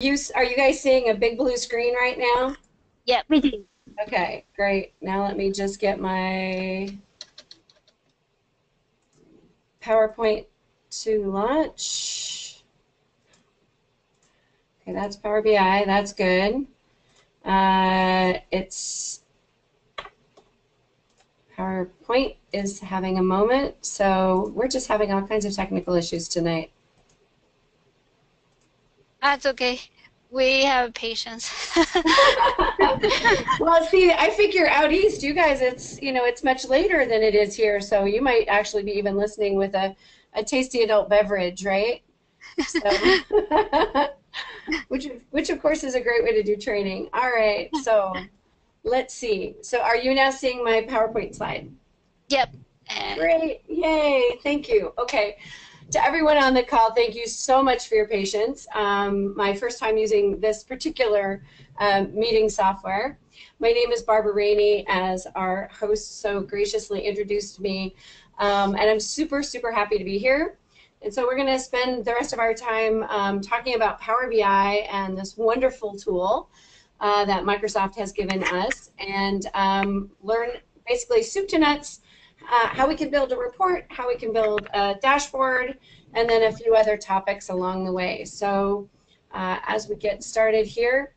Are you guys seeing a big blue screen right now? Yeah, we do. Okay, great. Now let me just get my PowerPoint to launch. Okay, that's Power BI. That's good. It's PowerPoint is having a moment, so we're just having all kinds of technical issues tonight. That's okay. We have patience. Well, see, I figure out east, you guys, it's much later than it is here, so you might actually be even listening with a tasty adult beverage, right? So, which of course is a great way to do training. All right, so let's see. So are you now seeing my PowerPoint slide? Yep. Great, yay, thank you. Okay, to everyone on the call, thank you so much for your patience. My first time using this particular meeting software. My name is Barbara Rainey, as our host so graciously introduced me, and I'm super, super happy to be here. And so we're going to spend the rest of our time talking about Power BI and this wonderful tool that Microsoft has given us, and learn basically soup to nuts how we can build a report, how we can build a dashboard, and then a few other topics along the way. So as we get started here,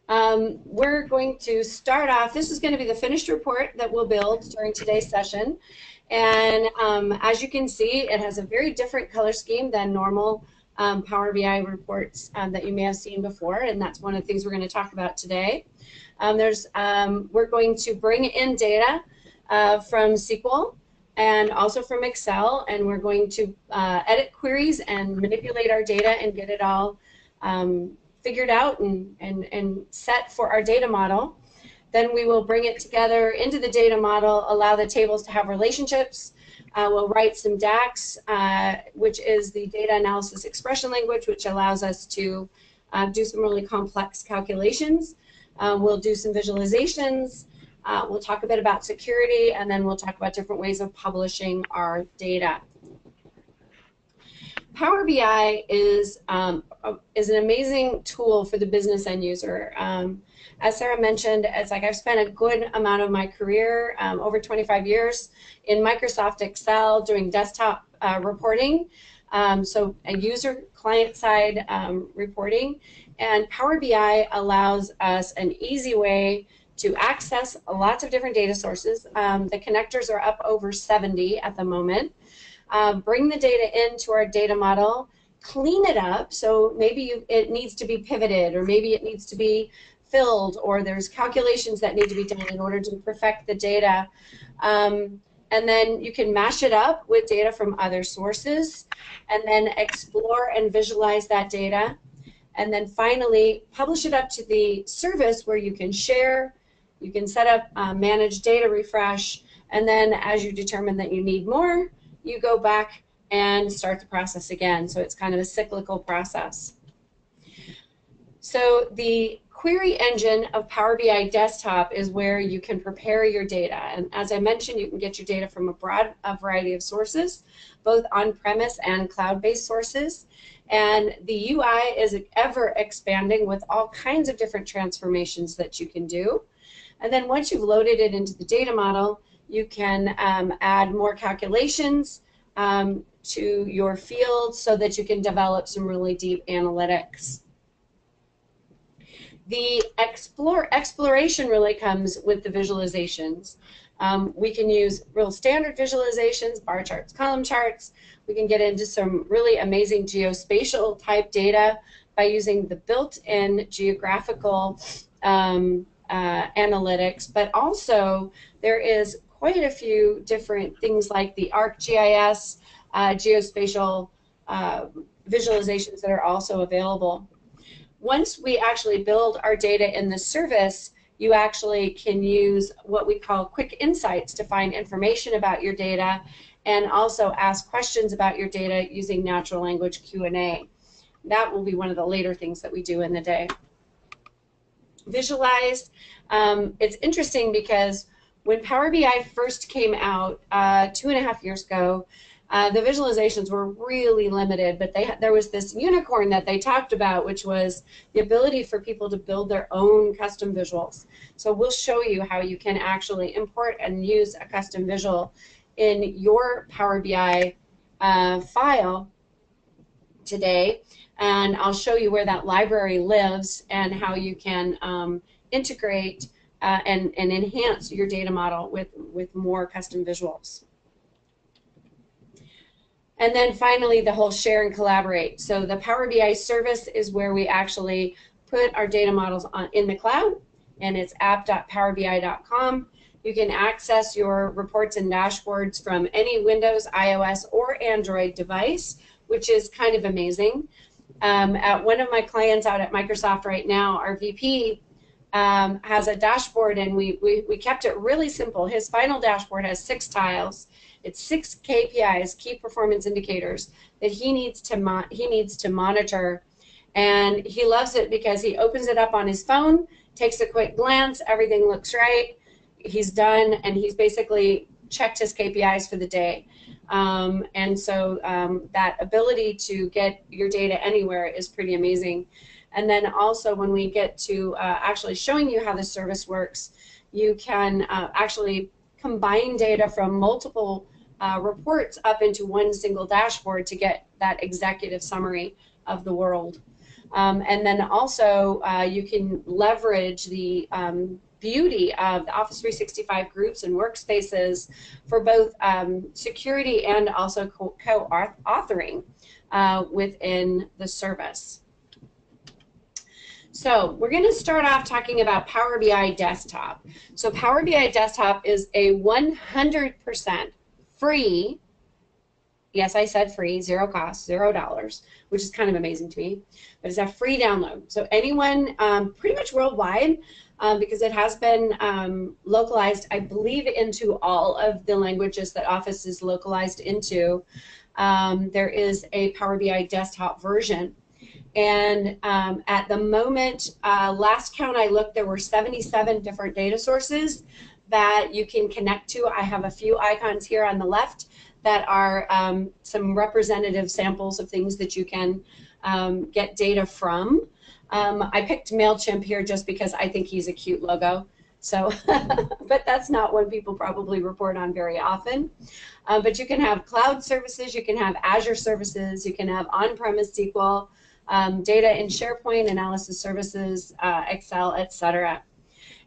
we're going to start off. This is going to be the finished report that we'll build during today's session. And as you can see, it has a very different color scheme than normal Power BI reports that you may have seen before, and that's one of the things we're going to talk about today. We're going to bring in data from SQL and also from Excel, and we're going to edit queries and manipulate our data and get it all figured out and set for our data model. Then we will bring it together into the data model, allow the tables to have relationships. We'll write some DAX, which is the data analysis expression language, which allows us to do some really complex calculations. We'll do some visualizations. We'll talk a bit about security, and then we'll talk about different ways of publishing our data. Power BI is an amazing tool for the business end user. As Sarah mentioned, it's like I've spent a good amount of my career, over 25 years, in Microsoft Excel doing desktop reporting, so a user client-side reporting. And Power BI allows us an easy way to access lots of different data sources. The connectors are up over 70 at the moment. Bring the data into our data model, clean it up, so maybe it needs to be pivoted, or maybe it needs to be filled, or there's calculations that need to be done in order to perfect the data. And then you can mash it up with data from other sources, and then explore and visualize that data. And then finally, publish it up to the service where you can share, you can set up manage data refresh, and then as you determine that you need more, you go back and start the process again. So it's kind of a cyclical process. So the query engine of Power BI Desktop is where you can prepare your data. And as I mentioned, you can get your data from a variety of sources, both on-premise and cloud-based sources. And the UI is ever expanding with all kinds of different transformations that you can do. And then once you've loaded it into the data model, you can add more calculations to your field so that you can develop some really deep analytics. The exploration really comes with the visualizations. We can use real standard visualizations, bar charts, column charts. We can get into some really amazing geospatial type data by using the built-in geographical analytics, but also there is quite a few different things like the ArcGIS, geospatial visualizations that are also available. Once we actually build our data in the service, you actually can use what we call quick insights to find information about your data and also ask questions about your data using natural language Q&A. That will be one of the later things that we do in the day. Visualize. It's interesting because when Power BI first came out 2.5 years ago, The visualizations were really limited, but there was this unicorn that they talked about, which was the ability for people to build their own custom visuals. So we'll show you how you can actually import and use a custom visual in your Power BI file today, and I'll show you where that library lives and how you can integrate and enhance your data model with more custom visuals. And then finally, the whole share and collaborate. So the Power BI service is where we actually put our data models in the cloud, and it's app.powerbi.com. You can access your reports and dashboards from any Windows, iOS, or Android device, which is kind of amazing. At one of my clients out at Microsoft right now, our VP has a dashboard, and we kept it really simple. His final dashboard has 6 tiles. It's 6 KPIs, key performance indicators, that he needs to monitor, and he loves it because he opens it up on his phone, takes a quick glance, everything looks right, he's done, and he's basically checked his KPIs for the day. And so that ability to get your data anywhere is pretty amazing. And then also when we get to actually showing you how the service works, you can actually combine data from multiple reports up into one single dashboard to get that executive summary of the world. And then also you can leverage the beauty of the Office 365 groups and workspaces for both security and also co-authoring within the service. So we're going to start off talking about Power BI Desktop. So Power BI Desktop is a 100% free, yes, I said free, zero cost, $0, which is kind of amazing to me, but it's a free download. So anyone pretty much worldwide, because it has been localized, I believe, into all of the languages that Office is localized into, there is a Power BI Desktop version. And at the moment, last count I looked, there were 77 different data sources that you can connect to. I have a few icons here on the left that are some representative samples of things that you can get data from. I picked MailChimp here just because I think he's a cute logo. So, but that's not one people probably report on very often. But you can have cloud services, you can have Azure services, you can have on-premise SQL, data in SharePoint, analysis services, Excel, etc.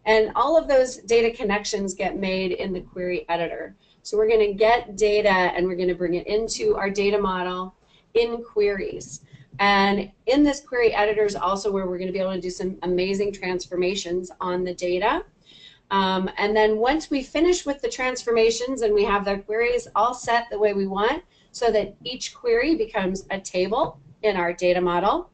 And all of those data connections get made in the query editor. So we're going to get data and we're going to bring it into our data model in queries. And in this query editor is also where we're going to be able to do some amazing transformations on the data. And then once we finish with the transformations and we have the queries all set the way we want so that each query becomes a table in our data model,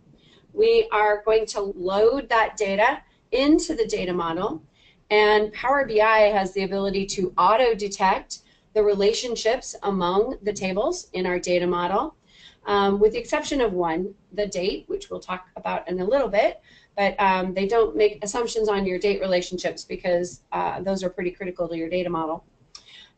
we are going to load that data into the data model, and Power BI has the ability to auto-detect the relationships among the tables in our data model, with the exception of one, the date, which we'll talk about in a little bit, but they don't make assumptions on your date relationships because those are pretty critical to your data model.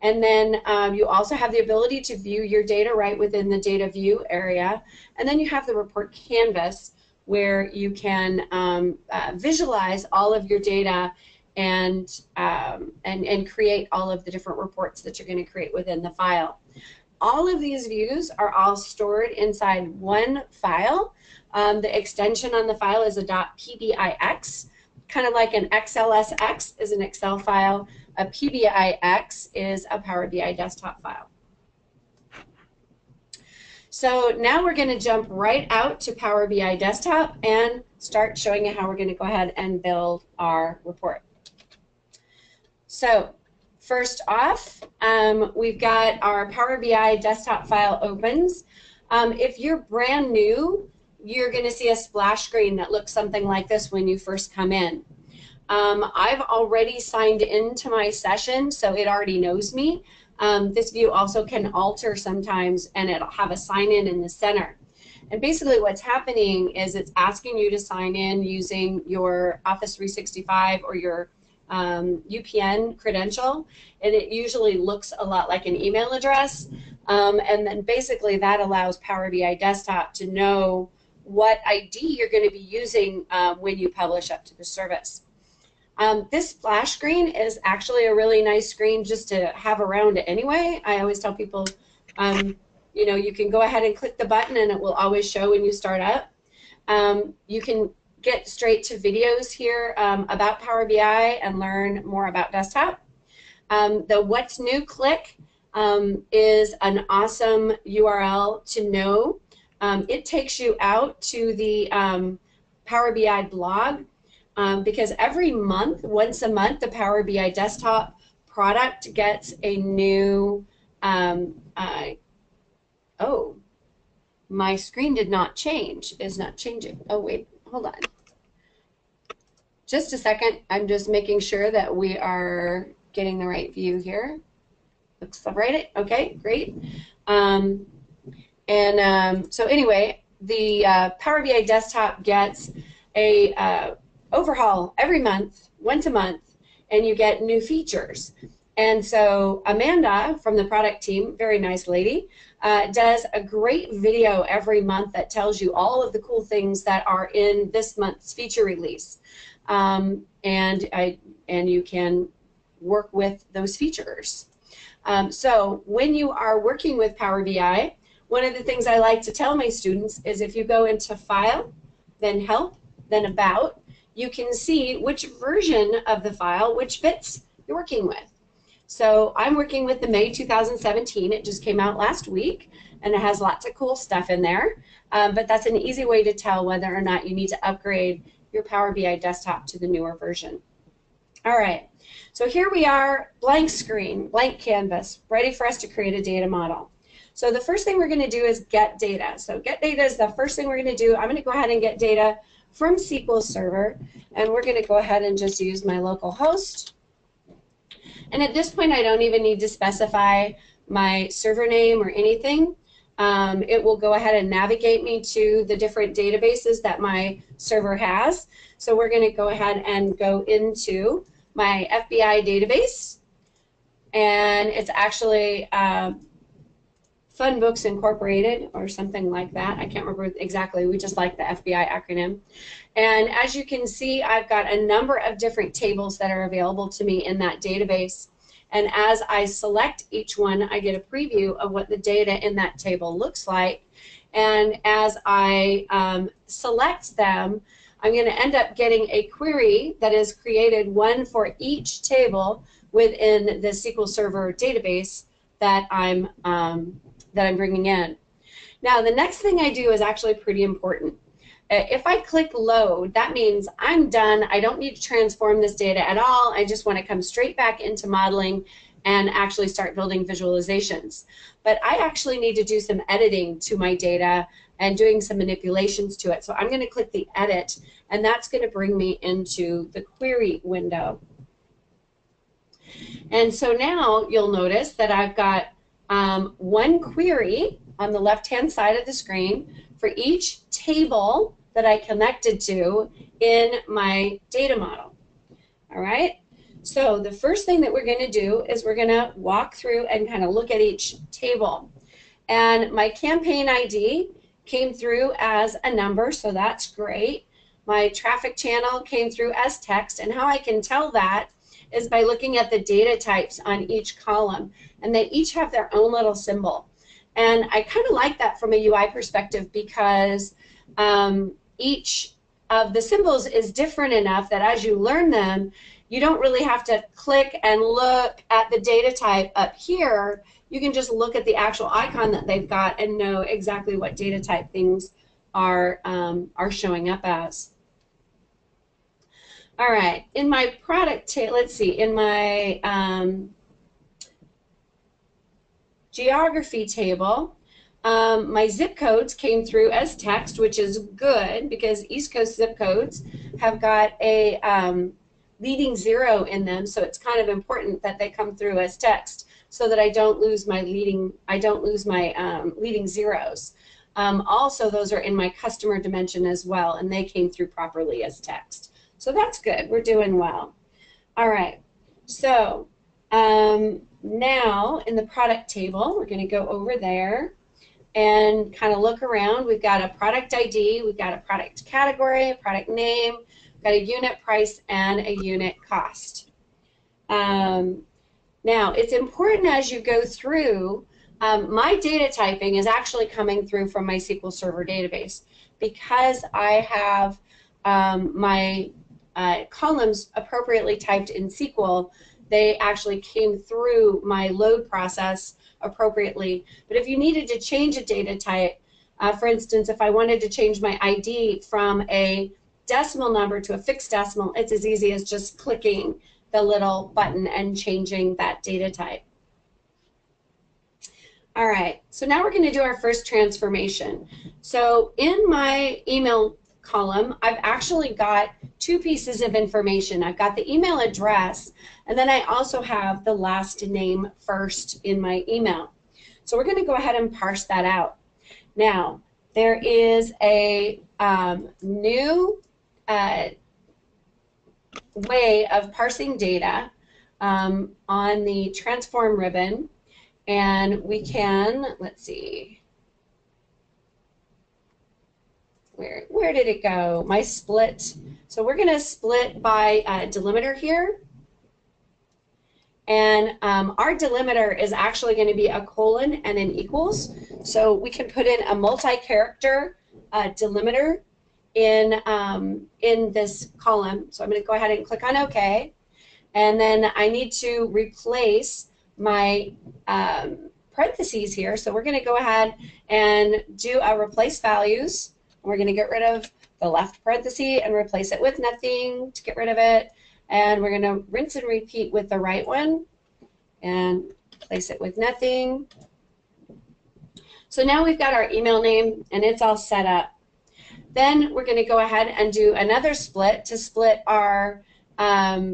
And then you also have the ability to view your data right within the data view area, and then you have the report canvas where you can visualize all of your data and create all of the different reports that you're going to create within the file. All of these views are all stored inside one file. The extension on the file is a .pbix, kind of like an XLSX is an Excel file. A PBIX is a Power BI desktop file. So now we're going to jump right out to Power BI Desktop and start showing you how we're going to go ahead and build our report. So first off, we've got our Power BI Desktop file opens. If you're brand new, you're going to see a splash screen that looks something like this when you first come in. I've already signed into my session, so it already knows me. This view also can alter sometimes, and it'll have a sign-in in the center. And basically what's happening is it's asking you to sign in using your Office 365 or your UPN credential, and it usually looks a lot like an email address. And then basically that allows Power BI Desktop to know what ID you're going to be using when you publish up to the service. This splash screen is actually a really nice screen just to have around anyway. I always tell people, you know, you can go ahead and click the button and it will always show when you start up. You can get straight to videos here about Power BI and learn more about desktop. The What's New click is an awesome URL to know. It takes you out to the Power BI blog because every month, once a month, the Power BI Desktop product gets a new, oh, my screen did not change, is not changing. Oh, wait, hold on. Just a second, I'm just making sure that we are getting the right view here. Looks right, okay, great. So anyway, the Power BI Desktop gets a overhaul every month, once a month, and you get new features. And so Amanda from the product team, very nice lady, does a great video every month that tells you all of the cool things that are in this month's feature release. And you can work with those features. So when you are working with Power BI, one of the things I like to tell my students is if you go into File, then Help, then About, you can see which version of the file, which bits you're working with. So I'm working with the May 2017. It just came out last week, and it has lots of cool stuff in there. But that's an easy way to tell whether or not you need to upgrade your Power BI Desktop to the newer version. All right, so here we are, blank screen, blank canvas, ready for us to create a data model. So the first thing we're going to do is get data. So get data is the first thing we're going to do. I'm going to go ahead and get data from SQL Server, and we're going to go ahead and just use my local host. And at this point, I don't even need to specify my server name or anything. It will go ahead and navigate me to the different databases that my server has. So we're going to go ahead and go into my FBI database, and it's actually Fun Books Incorporated or something like that. I can't remember exactly. We just like the FBI acronym. And as you can see, I've got a number of different tables that are available to me in that database. And as I select each one, I get a preview of what the data in that table looks like. And as I select them, I'm going to end up getting a query that is created, one for each table within the SQL Server database that I'm bringing in. Now, the next thing I do is actually pretty important. If I click load, that means I'm done. I don't need to transform this data at all. I just want to come straight back into modeling and actually start building visualizations. But I actually need to do some editing to my data and doing some manipulations to it. So I'm going to click the edit, and that's going to bring me into the query window. And so now you'll notice that I've got one query on the left-hand side of the screen for each table that I connected to in my data model. All right? So the first thing that we're going to do is we're going to walk through and kind of look at each table. And my campaign ID came through as a number, so that's great. My traffic channel came through as text, and how I can tell that is by looking at the data types on each column, and they each have their own little symbol. And I kind of like that from a UI perspective because each of the symbols is different enough that as you learn them, you don't really have to click and look at the data type up here. You can just look at the actual icon that they've got and know exactly what data type things are showing up as. All right, in my product, let's see, in my geography table, my zip codes came through as text, which is good because East Coast zip codes have got a leading 0 in them, so it's kind of important that they come through as text so that I don't lose my leading zeros. Also, those are in my customer dimension as well, and they came through properly as text. So that's good. We're doing well. All right. So Now in the product table, we're going to go over there and kind of look around. We've got a product ID, we've got a product category, a product name, we've got a unit price, and a unit cost. Now, it's important as you go through, my data typing is actually coming through from my SQL Server database because I have my columns appropriately typed in SQL. They actually came through my load process appropriately. But if you needed to change a data type, for instance, if I wanted to change my ID from a decimal number to a fixed decimal, it's as easy as just clicking the little button and changing that data type. All right, so now we're going to do our first transformation. So in my email column, I've actually got two pieces of information. I've got the email address, and then I also have the last name first in my email. So we're going to go ahead and parse that out. Now, there is a new way of parsing data on the transform ribbon, and we can, let's see, where did it go? My split. So we're going to split by delimiter here, and our delimiter is actually going to be a colon and an equals, so we can put in a multi-character delimiter in this column. So I'm going to go ahead and click on OK, and then I need to replace my parentheses here. So we're going to go ahead and do a replace values. We're going to get rid of the left parenthesis and replace it with nothing to get rid of it, and we're going to rinse and repeat with the right one and place it with nothing. So now we've got our email name and it's all set up. Then we're going to go ahead and do another split to split our last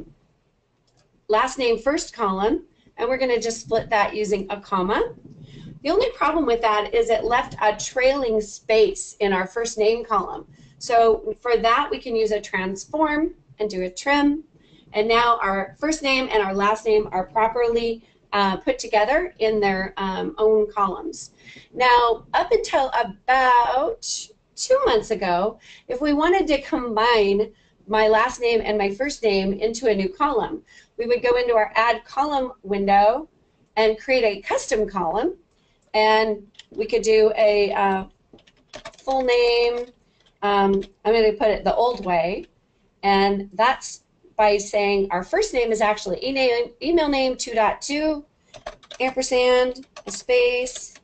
name first column, and we're going to just split that using a comma. The only problem with that is it left a trailing space in our first name column. So for that, we can use a transform and do a trim. And now our first name and our last name are properly put together in their own columns. Now, up until about 2 months ago, if we wanted to combine my last name and my first name into a new column, we would go into our add column window and create a custom column, and we could do a full name. I'm going to put it the old way, and that's by saying our first name is actually email name 2.2 ampersand a space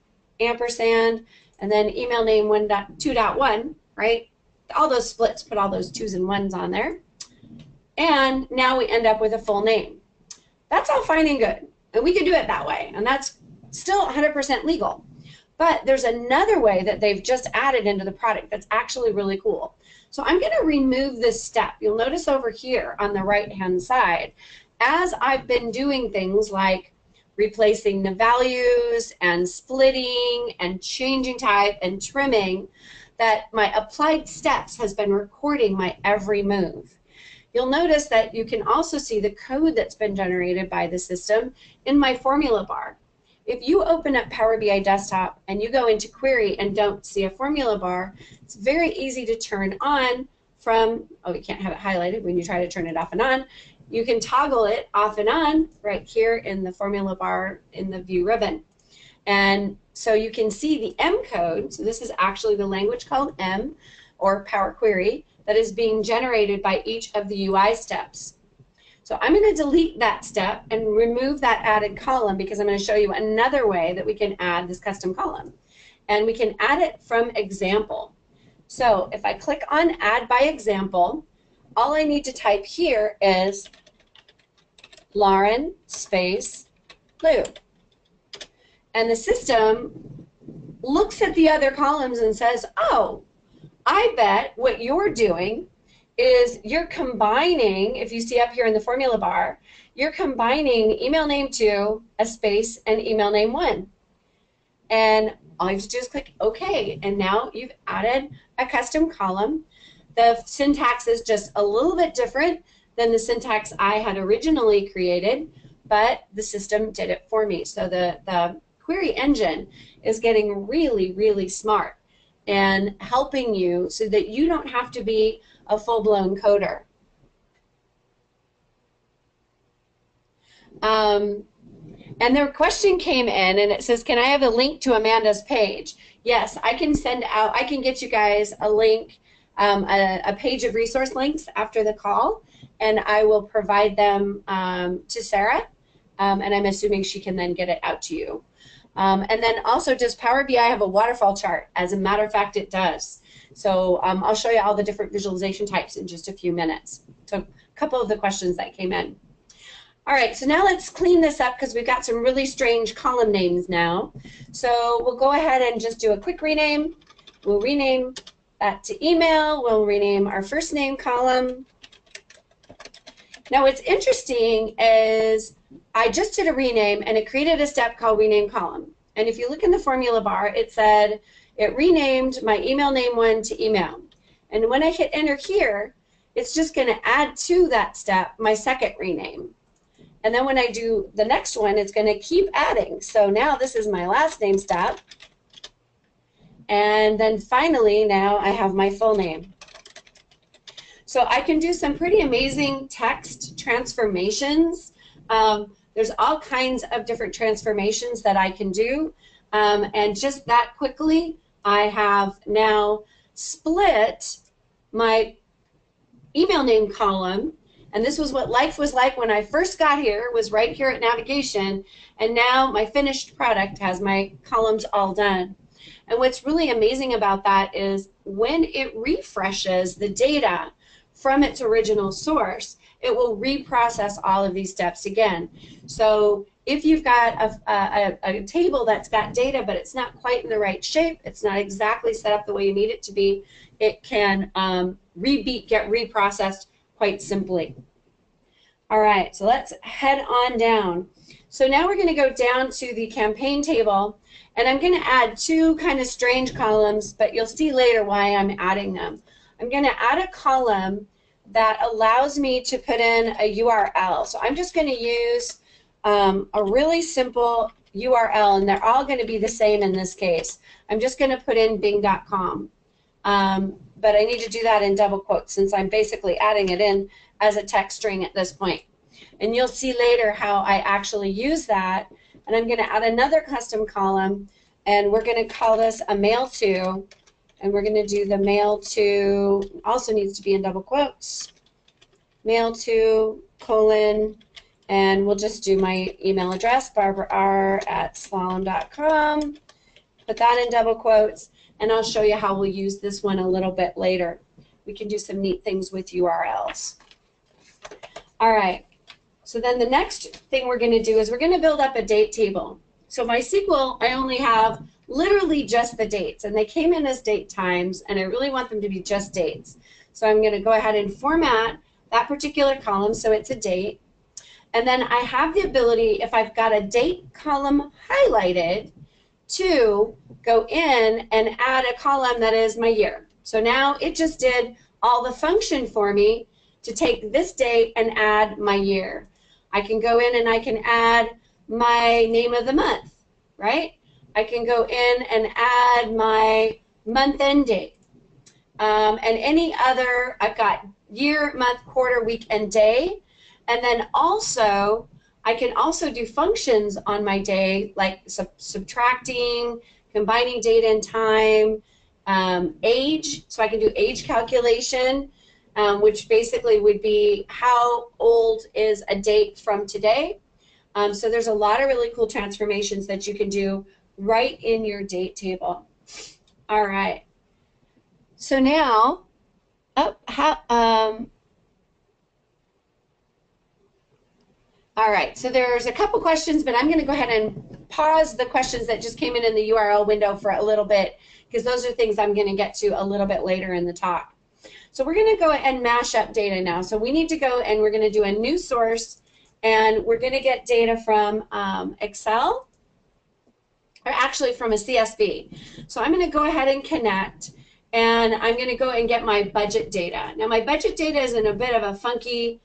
ampersand, and then email name 2.1, right? All those splits, put all those 2's and 1's on there, and now we end up with a full name. That's all fine and good, and we can do it that way, and that's still 100% legal. But there's another way that they've just added into the product that's actually really cool. So I'm going to remove this step. You'll notice over here on the right-hand side, as I've been doing things like replacing the values and splitting and changing type and trimming, that my applied steps has been recording my every move. You'll notice that you can also see the code that's been generated by the system in my formula bar. If you open up Power BI Desktop and you go into Query and don't see a formula bar, it's very easy to turn on from, oh, you can't have it highlighted when you try to turn it off and on. You can toggle it off and on right here in the formula bar in the View ribbon. And so you can see the M code. So this is actually the language called M, or Power Query, that is being generated by each of the UI steps. So I'm going to delete that step and remove that added column because I'm going to show you another way that we can add this custom column. And we can add it from example. So if I click on add by example, all I need to type here is Lauren space Lou. And the system looks at the other columns and says, oh, I bet what you're doing is you're combining, if you see up here in the formula bar, you're combining email name 2, a space, and email name 1. And all you have to do is click OK, and now you've added a custom column. The syntax is just a little bit different than the syntax I had originally created, but the system did it for me. So the query engine is getting really, really smart and helping you so that you don't have to be a full-blown coder. And their question came in, and it says, can I have a link to Amanda's page? Yes, I can send out, I can get you guys a link, a page of resource links after the call, and I will provide them to Sarah, and I'm assuming she can then get it out to you. And then also, does Power BI have a waterfall chart? As a matter of fact, it does. So I'll show you all the different visualization types in just a few minutes. So a couple of the questions that came in. All right, so now let's clean this up because we've got some really strange column names now. So we'll go ahead and just do a quick rename. We'll rename that to email. We'll rename our first name column. Now what's interesting is I just did a rename and it created a step called rename column. And if you look in the formula bar, it said it renamed my email name one to email. And when I hit enter here, it's just going to add to that step my second rename. And then when I do the next one, it's going to keep adding. So now this is my last name step. And then finally, now I have my full name. So I can do some pretty amazing text transformations. There's all kinds of different transformations that I can do. And just that quickly, I have now split my email name column. And this was what life was like when I first got here, was right here at navigation, and now my finished product has my columns all done. And what's really amazing about that is when it refreshes the data from its original source, it will reprocess all of these steps again. So if you've got a table that's got data but it's not quite in the right shape, it's not exactly set up the way you need it to be, it can get reprocessed quite simply. All right, so let's head on down. So now we're going to go down to the campaign table, and I'm going to add two kind of strange columns, but you'll see later why I'm adding them. I'm going to add a column that allows me to put in a URL. So I'm just going to use a really simple URL, and they're all going to be the same in this case. I'm just going to put in bing.com. But I need to do that in double quotes since I'm basically adding it in as a text string at this point. And you'll see later how I actually use that. And I'm going to add another custom column, and we're going to call this a mail to, and we're going to do the mail to, also needs to be in double quotes, mail to, colon, and we'll just do my email address, barbara.r@slalom.com, put that in double quotes. And I'll show you how we'll use this one a little bit later. We can do some neat things with URLs. All right, so then the next thing we're going to do is we're going to build up a date table. So MySQL, I only have literally just the dates, and they came in as date times, and I really want them to be just dates. So I'm going to go ahead and format that particular column so it's a date. And then I have the ability, if I've got a date column highlighted, to go in and add a column that is my year. So now it just did all the function for me to take this date and add my year. I can go in and I can add my name of the month, right? I can go in and add my month end date. And any other, I've got year, month, quarter, week, and day. And then also, I can also do functions on my day, like subtracting, combining date and time, age. So I can do age calculation, which basically would be how old is a date from today. So there's a lot of really cool transformations that you can do right in your date table. All right. So now, all right, so there's a couple questions, but I'm going to go ahead and pause the questions that just came in the URL window for a little bit, because those are things I'm going to get to a little bit later in the talk. So we're going to go and mash up data now. So we need to go and we're going to do a new source, and we're going to get data from Excel, or actually from a CSV. So I'm going to go ahead and connect, and I'm going to go and get my budget data. Now my budget data is in a bit of a funky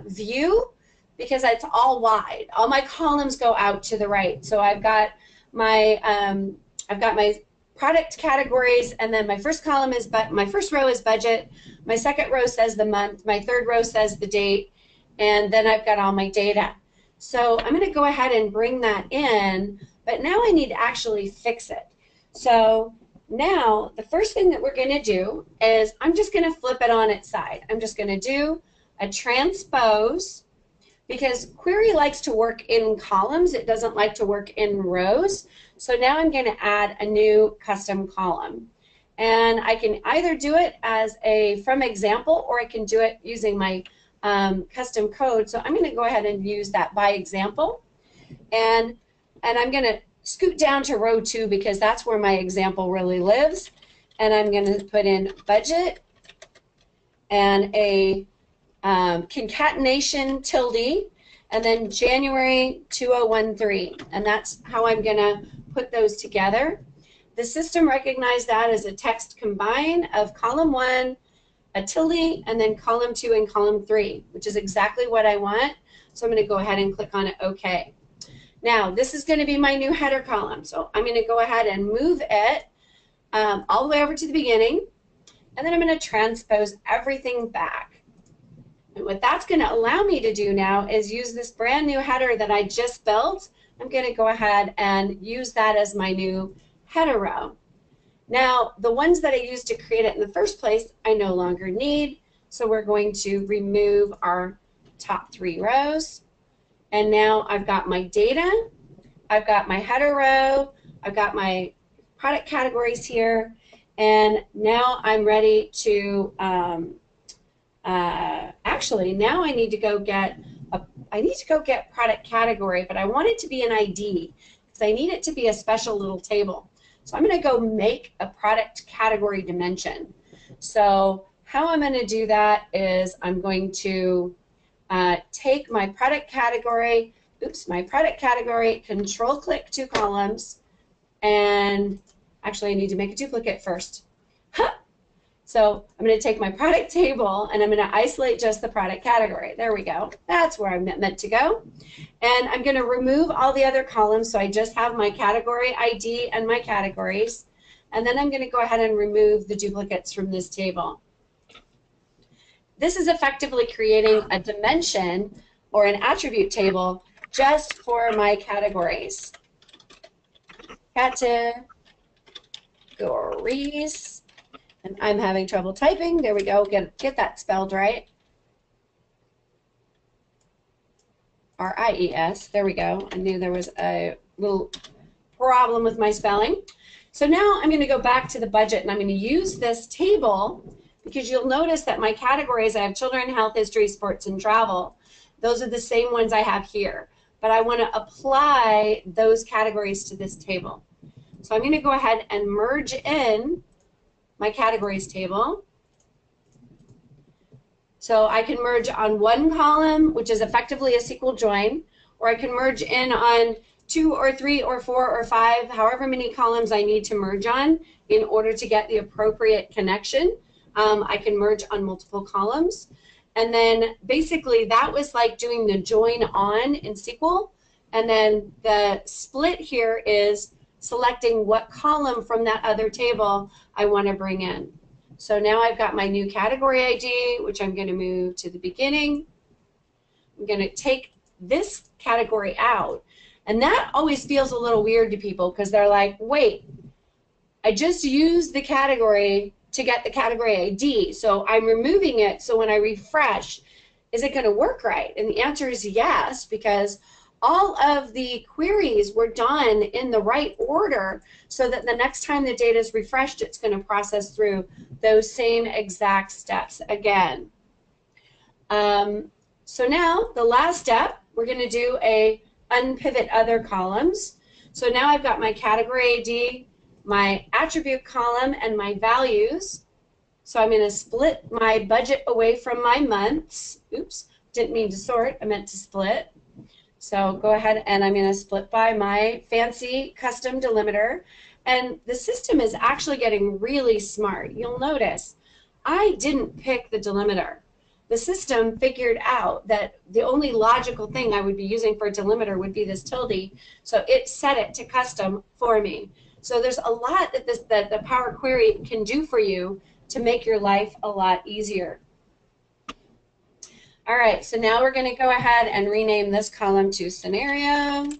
view, because it's all wide. All my columns go out to the right. So I've got my product categories, and then my first column is, but my first row is budget, my second row says the month, my third row says the date, and then I've got all my data. So I'm going to go ahead and bring that in, but now I need to actually fix it. So now the first thing that we're going to do is I'm just going to flip it on its side. I'm just going to do a transpose, because query likes to work in columns. It doesn't like to work in rows. So now I'm going to add a new custom column. And I can either do it as a from example, or I can do it using my custom code. So I'm going to go ahead and use that by example. And I'm going to scoot down to row 2 because that's where my example really lives. And I'm going to put in budget and a concatenation tilde, and then January 2013. And that's how I'm going to put those together. The system recognized that as a text combine of column 1, a tilde, and then column 2 and column 3, which is exactly what I want. So I'm going to go ahead and click on it, OK. Now, this is going to be my new header column. So I'm going to go ahead and move it all the way over to the beginning, and then I'm going to transpose everything back. And what that's going to allow me to do now is use this brand new header that I just built. I'm going to go ahead and use that as my new header row. Now, the ones that I used to create it in the first place, I no longer need. So we're going to remove our top 3 rows. And now I've got my data, I've got my header row, I've got my product categories here, and now I'm ready to, actually now I need to go get product category, but I want it to be an ID because I need it to be a special little table. So I'm going to go make a product category dimension. So how I'm going to do that is I'm going to take my product category, control click 2 columns, and actually I need to make a duplicate first. Huh. So I'm going to take my product table and I'm going to isolate just the product category. There we go. That's where I'm meant to go. And I'm going to remove all the other columns so I just have my category ID and my categories. And then I'm going to go ahead and remove the duplicates from this table. This is effectively creating a dimension or an attribute table just for my categories. Categories. And I'm having trouble typing. There we go. Get that spelled right. R-I-E-S. There we go. I knew there was a little problem with my spelling. So now I'm going to go back to the budget, and I'm going to use this table because you'll notice that my categories, I have children, health, history, sports, and travel. Those are the same ones I have here. But I want to apply those categories to this table. So I'm going to go ahead and merge in my categories table. So I can merge on 1 column, which is effectively a SQL join, or I can merge in on 2 or 3 or 4 or 5, however many columns I need to merge on in order to get the appropriate connection. I can merge on multiple columns. And then basically that was like doing the join on in SQL. And then the split here is selecting what column from that other table I want to bring in. So now I've got my new category ID, which I'm going to move to the beginning. I'm going to take this category out. And that always feels a little weird to people because they're like, wait, I just used the category to get the category ID. So I'm removing it, so when I refresh, is it going to work right? And the answer is yes, because all of the queries were done in the right order so that the next time the data is refreshed, it's going to process through those same exact steps again. So now the last step, we're going to do a unpivot other columns. So now I've got my category ID, my attribute column, and my values. So I'm going to split my budget away from my months. Oops, didn't mean to sort, I meant to split. So go ahead and I'm going to split by my fancy custom delimiter. And the system is actually getting really smart. You'll notice I didn't pick the delimiter. the system figured out that the only logical thing I would be using for a delimiter would be this tilde, so it set it to custom for me. So there's a lot that the Power Query can do for you to make your life a lot easier. All right, so now we're going to go ahead and rename this column to scenario.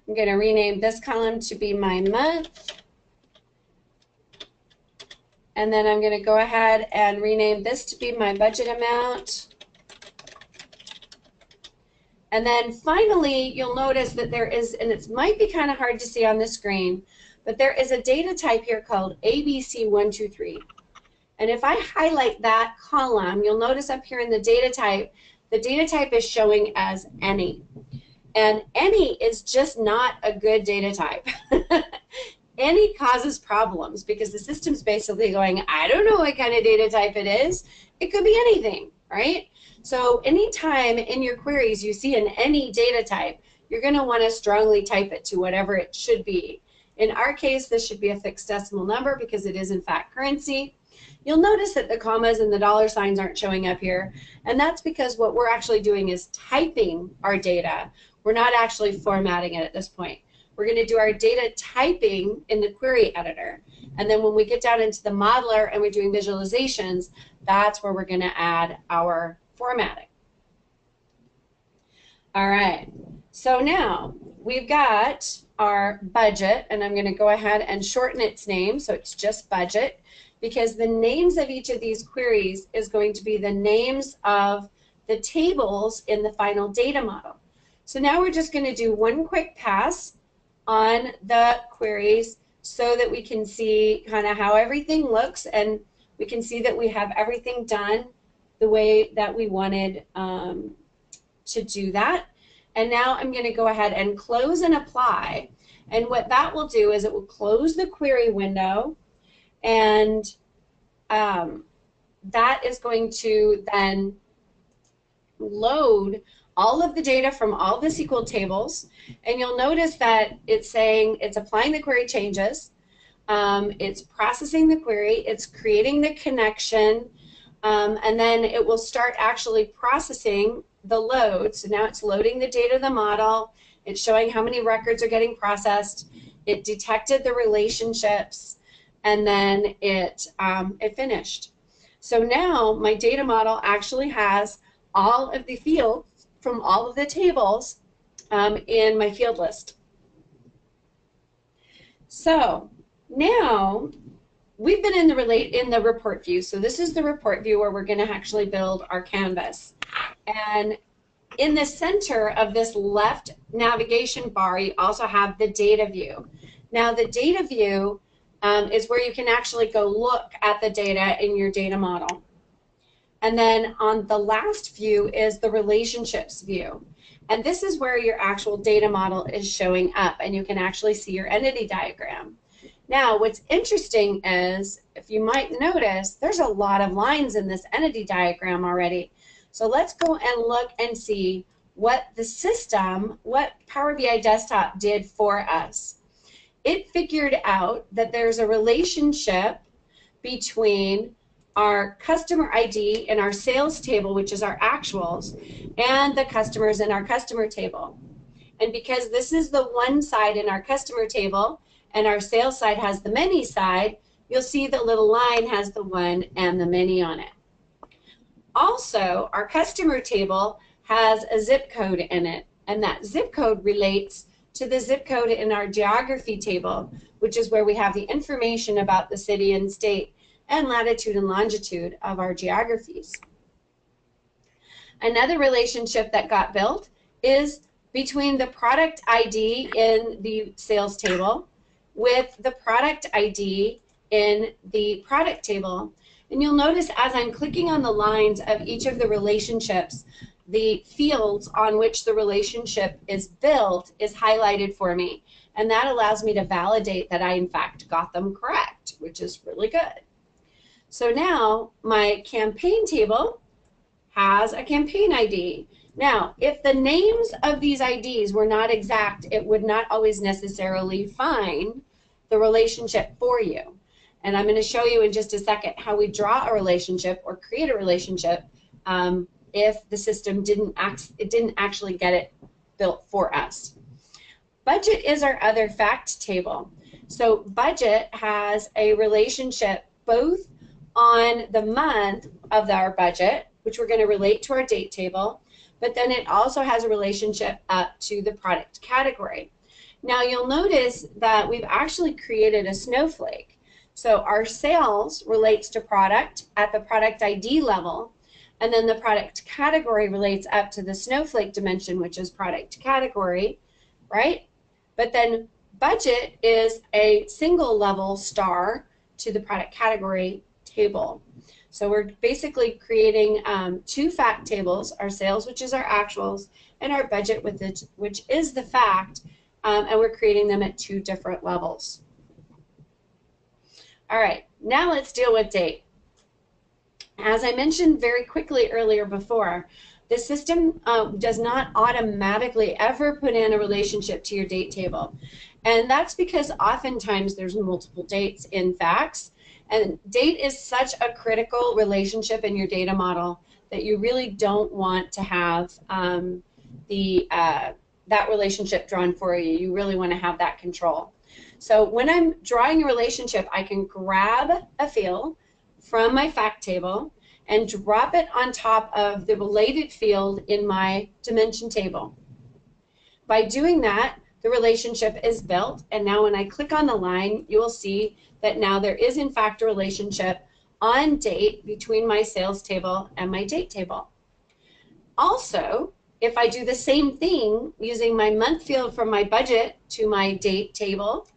I'm going to rename this column to be my month. And then I'm going to go ahead and rename this to be my budget amount. And then finally, you'll notice that there is, and it might be kind of hard to see on the screen, but there is a data type here called ABC123. And if I highlight that column, you'll notice up here in the data type is showing as any. And any is just not a good data type. Any causes problems because the system's basically going, I don't know what kind of data type it is. It could be anything, right? So anytime in your queries you see an any data type, you're going to want to strongly type it to whatever it should be. In our case, this should be a fixed decimal number because it is in fact currency. You'll notice that the commas and the dollar signs aren't showing up here, and that's because what we're actually doing is typing our data. We're not actually formatting it at this point. We're going to do our data typing in the query editor, and then when we get down into the modeler and we're doing visualizations, that's where we're going to add our formatting. All right, so now we've got our budget, and I'm going to go ahead and shorten its name so it's just budget, because the names of each of these queries is going to be the names of the tables in the final data model. So now we're just going to do one quick pass on the queries so that we can see kind of how everything looks, and we can see that we have everything done the way that we wanted to do that. And now I'm going to go ahead and close and apply, and what that will do is it will close the query window, and that is going to then load all of the data from all the SQL tables, and you'll notice that it's saying it's applying the query changes, it's processing the query, it's creating the connection, and then it will start actually processing the load. So now it's loading the data of the model, it's showing how many records are getting processed, it detected the relationships, and then it finished. So now my data model actually has all of the fields from all of the tables in my field list. So now we've been in the report view. So this is the report view where we're going to actually build our canvas. And in the center of this left navigation bar, you also have the data view. Now the data view is where you can actually go look at the data in your data model. And then on the last view is the relationships view. And this is where your actual data model is showing up, and you can actually see your entity diagram. Now, what's interesting is, if you might notice, there's a lot of lines in this entity diagram already. So let's go and look and see what the system, what Power BI Desktop did for us. It figured out that there's a relationship between our customer ID in our sales table, which is our actuals, and the customers in our customer table. And because this is the one side in our customer table and our sales side has the many side, you'll see the little line has the one and the many on it. Also, our customer table has a zip code in it, and that zip code relates to the zip code in our geography table, which is where we have the information about the city and state and latitude and longitude of our geographies. Another relationship that got built is between the product ID in the sales table with the product ID in the product table. And you'll notice as I'm clicking on the lines of each of the relationships, the fields on which the relationship is built is highlighted for me. And that allows me to validate that I in fact got them correct, which is really good. So now my campaign table has a campaign ID. Now, if the names of these IDs were not exact, it would not always necessarily find the relationship for you. And I'm going to show you in just a second how we draw a relationship or create a relationship if the system didn't actually get it built for us. Budget is our other fact table. So budget has a relationship both on the month of our budget, which we're going to relate to our date table, but then it also has a relationship up to the product category. Now you'll notice that we've actually created a snowflake. So our sales relates to product at the product ID level, and then the product category relates up to the snowflake dimension, which is product category, right? But then budget is a single level star to the product category table. So we're basically creating two fact tables, our sales, which is our actuals, and our budget, which is the fact, and we're creating them at two different levels. All right, now let's deal with date. As I mentioned very quickly earlier before, the system does not automatically ever put in a relationship to your date table. And that's because oftentimes there's multiple dates in facts. And date is such a critical relationship in your data model that you really don't want to have that relationship drawn for you. You really want to have that control. So when I'm drawing a relationship, I can grab a field from my fact table and drop it on top of the related field in my dimension table. By doing that, the relationship is built, and now when I click on the line, you will see that now there is in fact a relationship on date between my sales table and my date table. Also, if I do the same thing using my month field from my budget to my date table,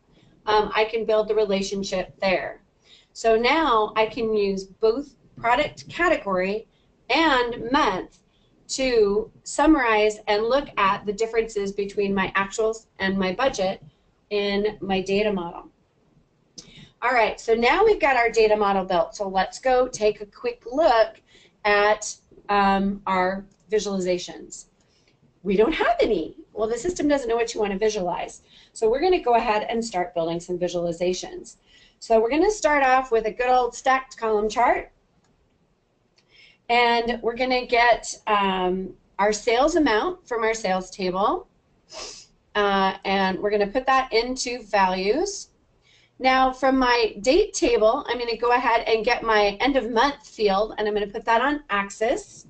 I can build the relationship there. So now I can use both product category and month to summarize and look at the differences between my actuals and my budget in my data model. All right, so now we've got our data model built. So let's go take a quick look at our visualizations. We don't have any. Well, the system doesn't know what you want to visualize. So we're going to go ahead and start building some visualizations. So we're going to start off with a good old stacked column chart. And we're going to get our sales amount from our sales table. And we're going to put that into values. Now from my date table, I'm going to go ahead and get my end of month field, and I'm going to put that on axis.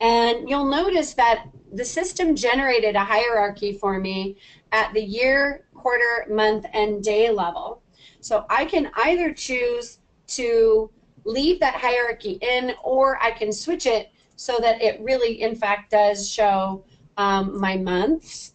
And you'll notice that the system generated a hierarchy for me at the year, quarter, month, and day level. So I can either choose to leave that hierarchy in, or I can switch it so that it really, in fact, does show my months.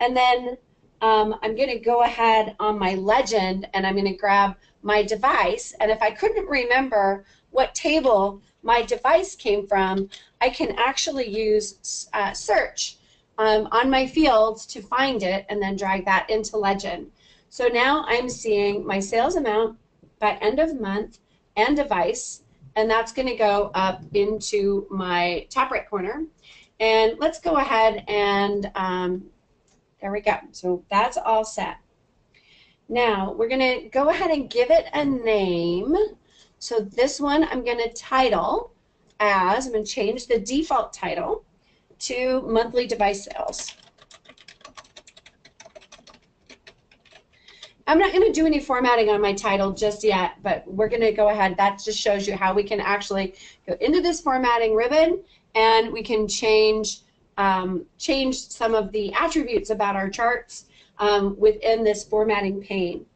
And then I'm going to go ahead on my legend, and I'm going to grab my device. And if I couldn't remember what table my device came from, I can actually use search on my fields to find it and then drag that into legend. So now I'm seeing my sales amount by end of month and device, and that's going to go up into my top right corner. And let's go ahead and there we go. So that's all set. Now we're going to go ahead and give it a name. So this one I'm going to title as, I'm going to change the default title to monthly device sales. I'm not going to do any formatting on my title just yet, but we're going to go ahead. That just shows you how we can actually go into this formatting ribbon, and we can change some of the attributes about our charts within this formatting pane.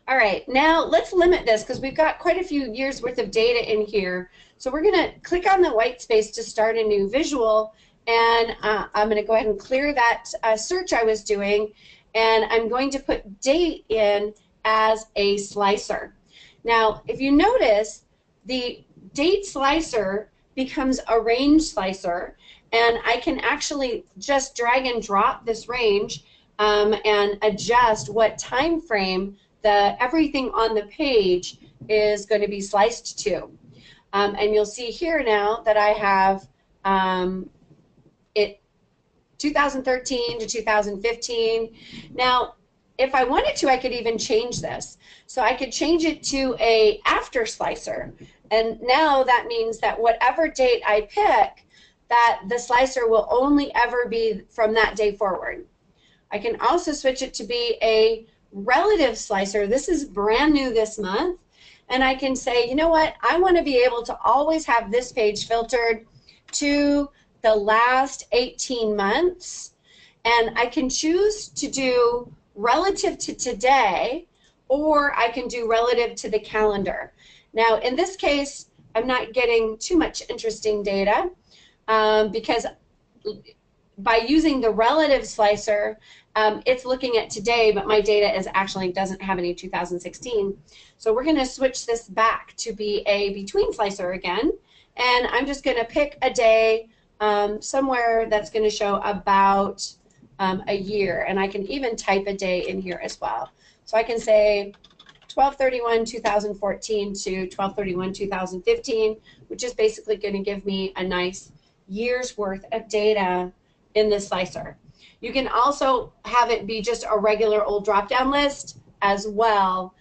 All right, now let's limit this because we've got quite a few years worth of data in here. So we're going to click on the white space to start a new visual, and I'm going to go ahead and clear that search I was doing, and I'm going to put date in as a slicer. Now, if you notice, the date slicer becomes a range slicer, and I can actually just drag and drop this range and adjust what time frame everything on the page is going to be sliced to. And you'll see here now that I have it 2013 to 2015. Now, if I wanted to, I could even change this. So I could change it to a after slicer. And now that means that whatever date I pick, that the slicer will only ever be from that day forward. I can also switch it to be a relative slicer. This is brand new this month. And I can say, you know what, I want to be able to always have this page filtered to the last 18 months. And I can choose to do relative to today, or I can do relative to the calendar. Now, in this case, I'm not getting too much interesting data because by using the relative slicer, it's looking at today, but my data is actually doesn't have any 2016. So we're going to switch this back to be a between slicer again, and I'm just going to pick a day somewhere that's going to show about a year, and I can even type a day in here as well. So I can say 12/31/2014 to 12/31/2015, which is basically going to give me a nice year's worth of data in this slicer. You can also have it be just a regular old drop-down list as well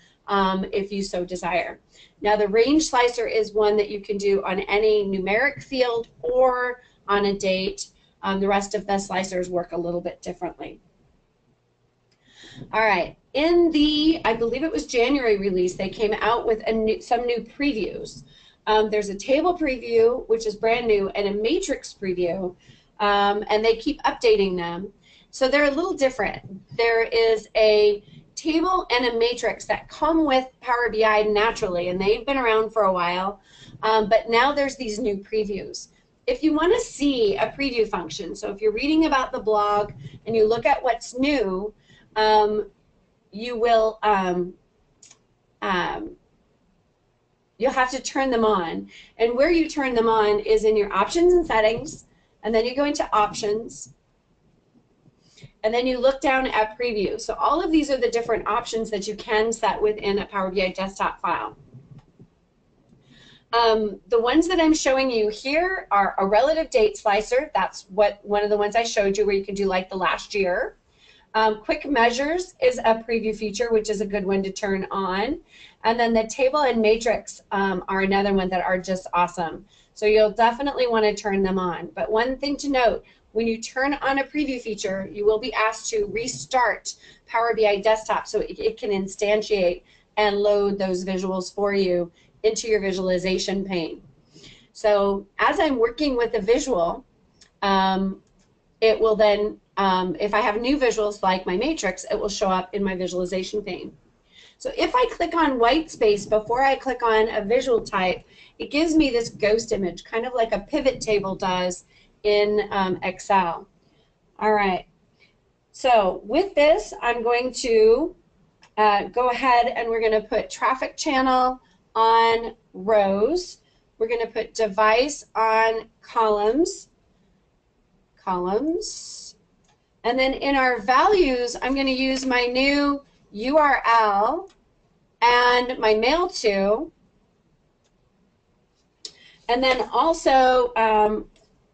if you so desire. Now the range slicer is one that you can do on any numeric field or on a date. The rest of the slicers work a little bit differently. All right, in the, I believe it was January release, they came out with some new previews. There's a table preview, which is brand new, and a matrix preview, and they keep updating them. So they're a little different. There is a table and a matrix that come with Power BI naturally, and they've been around for a while, but now there's these new previews. If you want to see a preview function, so if you're reading about the blog and you look at what's new, you will you'll have to turn them on. And where you turn them on is in your options and settings, and then you go into options, and then you look down at preview. So all of these are the different options that you can set within a Power BI desktop file. The ones that I'm showing you here are a relative date slicer. That's one of the ones I showed you where you can do like the last year. Quick measures is a preview feature, which is a good one to turn on. And then the table and matrix are another one that are just awesome. So you'll definitely want to turn them on. But one thing to note, when you turn on a preview feature, you will be asked to restart Power BI Desktop so it can instantiate and load those visuals for you into your visualization pane. So as I'm working with a visual, it will then, if I have new visuals like my matrix, it will show up in my visualization pane. So if I click on white space before I click on a visual type, it gives me this ghost image, kind of like a pivot table does in Excel. All right, so with this, I'm going to go ahead and we're going to put traffic channel on rows. We're going to put device on columns. And then in our values, I'm going to use my new URL and my mail to. And then also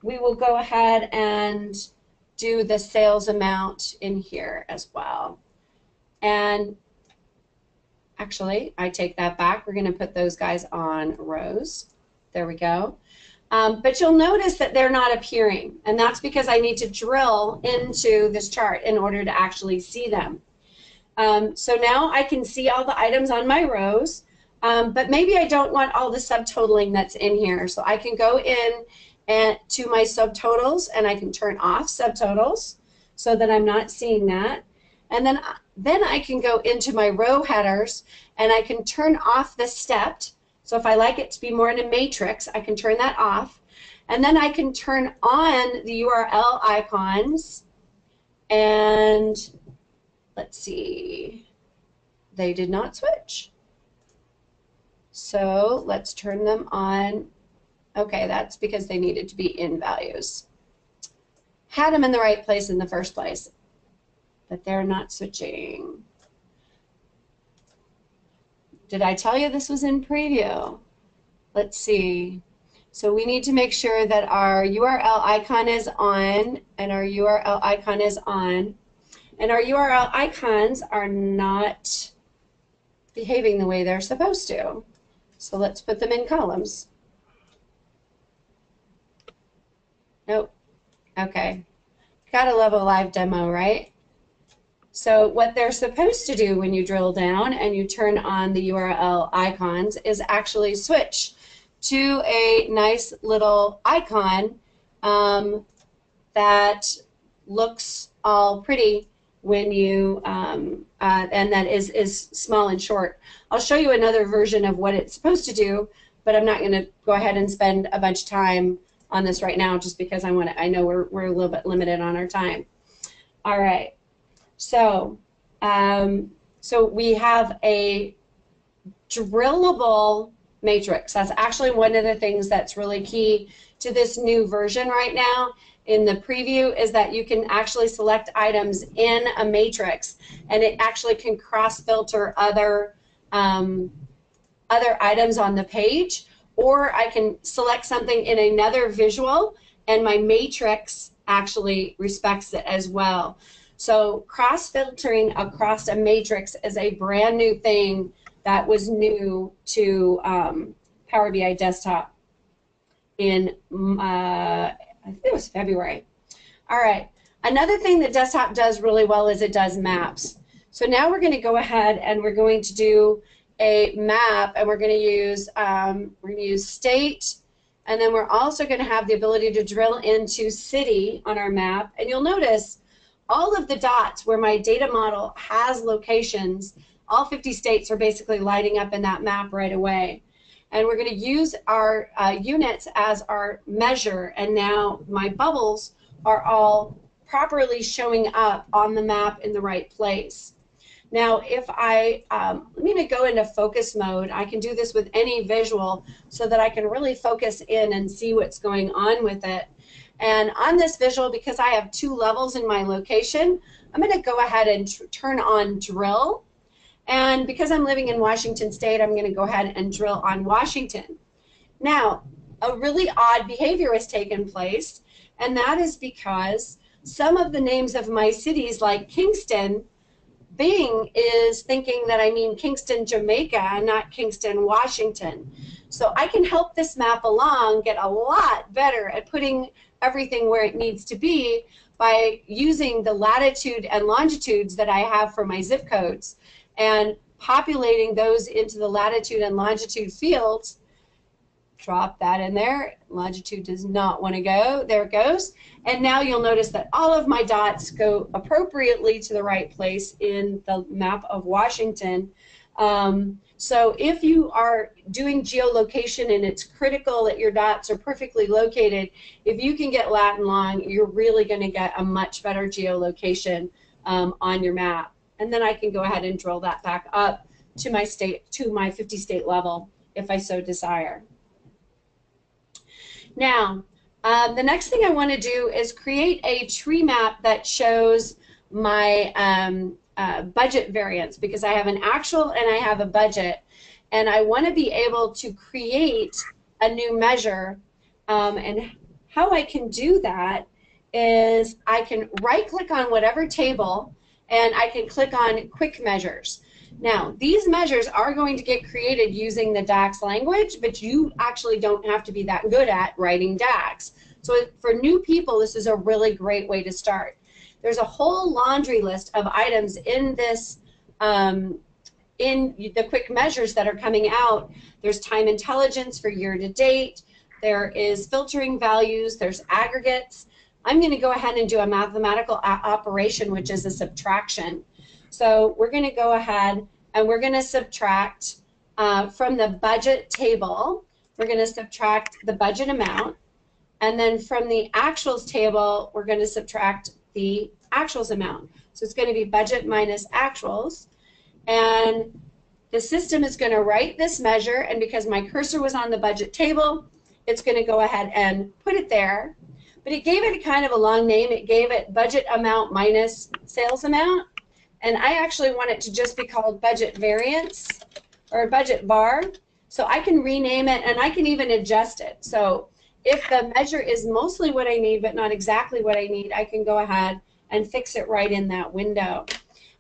we will go ahead and do the sales amount in here as well. And actually, I take that back. We're going to put those guys on rows. There we go. But you'll notice that they're not appearing, and that's because I need to drill into this chart in order to actually see them. So now I can see all the items on my rows, but maybe I don't want all the subtotaling that's in here. So I can go in to my subtotals, and I can turn off subtotals so that I'm not seeing that. And then I can go into my row headers, and I can turn off the stepped. So if I like it to be more in a matrix, I can turn that off. And then I can turn on the URL icons. And let's see, they did not switch. So let's turn them on. Okay, that's because they needed to be in values. Had them in the right place in the first place, but they're not switching. Did I tell you this was in preview? Let's see. So we need to make sure that our URL icon is on, and our URL icon is on. and our URL icons are not behaving the way they're supposed to. So let's put them in columns. Nope. Okay. Gotta love a live demo, right? So what they're supposed to do when you drill down and you turn on the URL icons is actually switch to a nice little icon that looks all pretty when you, and that is small and short. I'll show you another version of what it's supposed to do, but I'm not going to go ahead and spend a bunch of time on this right now just because I know we're a little bit limited on our time. All right. So, so we have a drillable matrix. That's actually one of the things that's really key to this new version right now in the preview, is that you can actually select items in a matrix, and it actually can cross-filter other items on the page, or I can select something in another visual, and my matrix actually respects it as well. So cross-filtering across a matrix is a brand new thing that was new to Power BI Desktop in, I think it was February. All right. Another thing that Desktop does really well is it does maps. So now we're going to go ahead and we're going to do a map, and we're going to use state, and then we're also going to have the ability to drill into city on our map. And you'll notice all of the dots where my data model has locations, all 50 states are basically lighting up in that map right away. And we're going to use our units as our measure, and now my bubbles are all properly showing up on the map in the right place. Now, if I, let me go into focus mode. I can do this with any visual so that I can really focus in and see what's going on with it. And on this visual, because I have 2 levels in my location, I'm going to go ahead and turn on drill. And because I'm living in Washington State, I'm going to go ahead and drill on Washington. Now, a really odd behavior has taken place, and that is because some of the names of my cities, like Kingston, Bing is thinking that I mean Kingston, Jamaica, not Kingston, Washington. So I can help this map along get a lot better at putting everything where it needs to be by using the latitude and longitudes that I have for my zip codes and populating those into the latitude and longitude fields. Drop that in there. Longitude does not want to go. There it goes. And now you'll notice that all of my dots go appropriately to the right place in the map of Washington. So if you are doing geolocation and it's critical that your dots are perfectly located, if you can get Latin long, you're really going to get a much better geolocation on your map. And then I can go ahead and drill that back up to my state, to my 50 state level if I so desire. Now, the next thing I want to do is create a tree map that shows my budget variance, because I have an actual and I have a budget, and I want to be able to create a new measure. And how I can do that is I can right-click on whatever table, and I can click on Quick Measures. Now, these measures are going to get created using the DAX language, but you actually don't have to be that good at writing DAX. So for new people, this is a really great way to start. There's a whole laundry list of items in this, in the quick measures that are coming out. There's time intelligence for year to date. There is filtering values. There's aggregates. I'm going to go ahead and do a mathematical operation, which is a subtraction. So we're going to go ahead and we're going to subtract from the budget table, we're going to subtract the budget amount, and then from the actuals table, we're going to subtract the actuals amount. So it's going to be budget minus actuals, and the system is going to write this measure, and because my cursor was on the budget table, it's going to go ahead and put it there. But it gave it a kind of a long name. It gave it budget amount minus sales amount. And I actually want it to just be called budget variance or budget bar. So I can rename it, and I can even adjust it. So if the measure is mostly what I need but not exactly what I need, I can go ahead and fix it right in that window.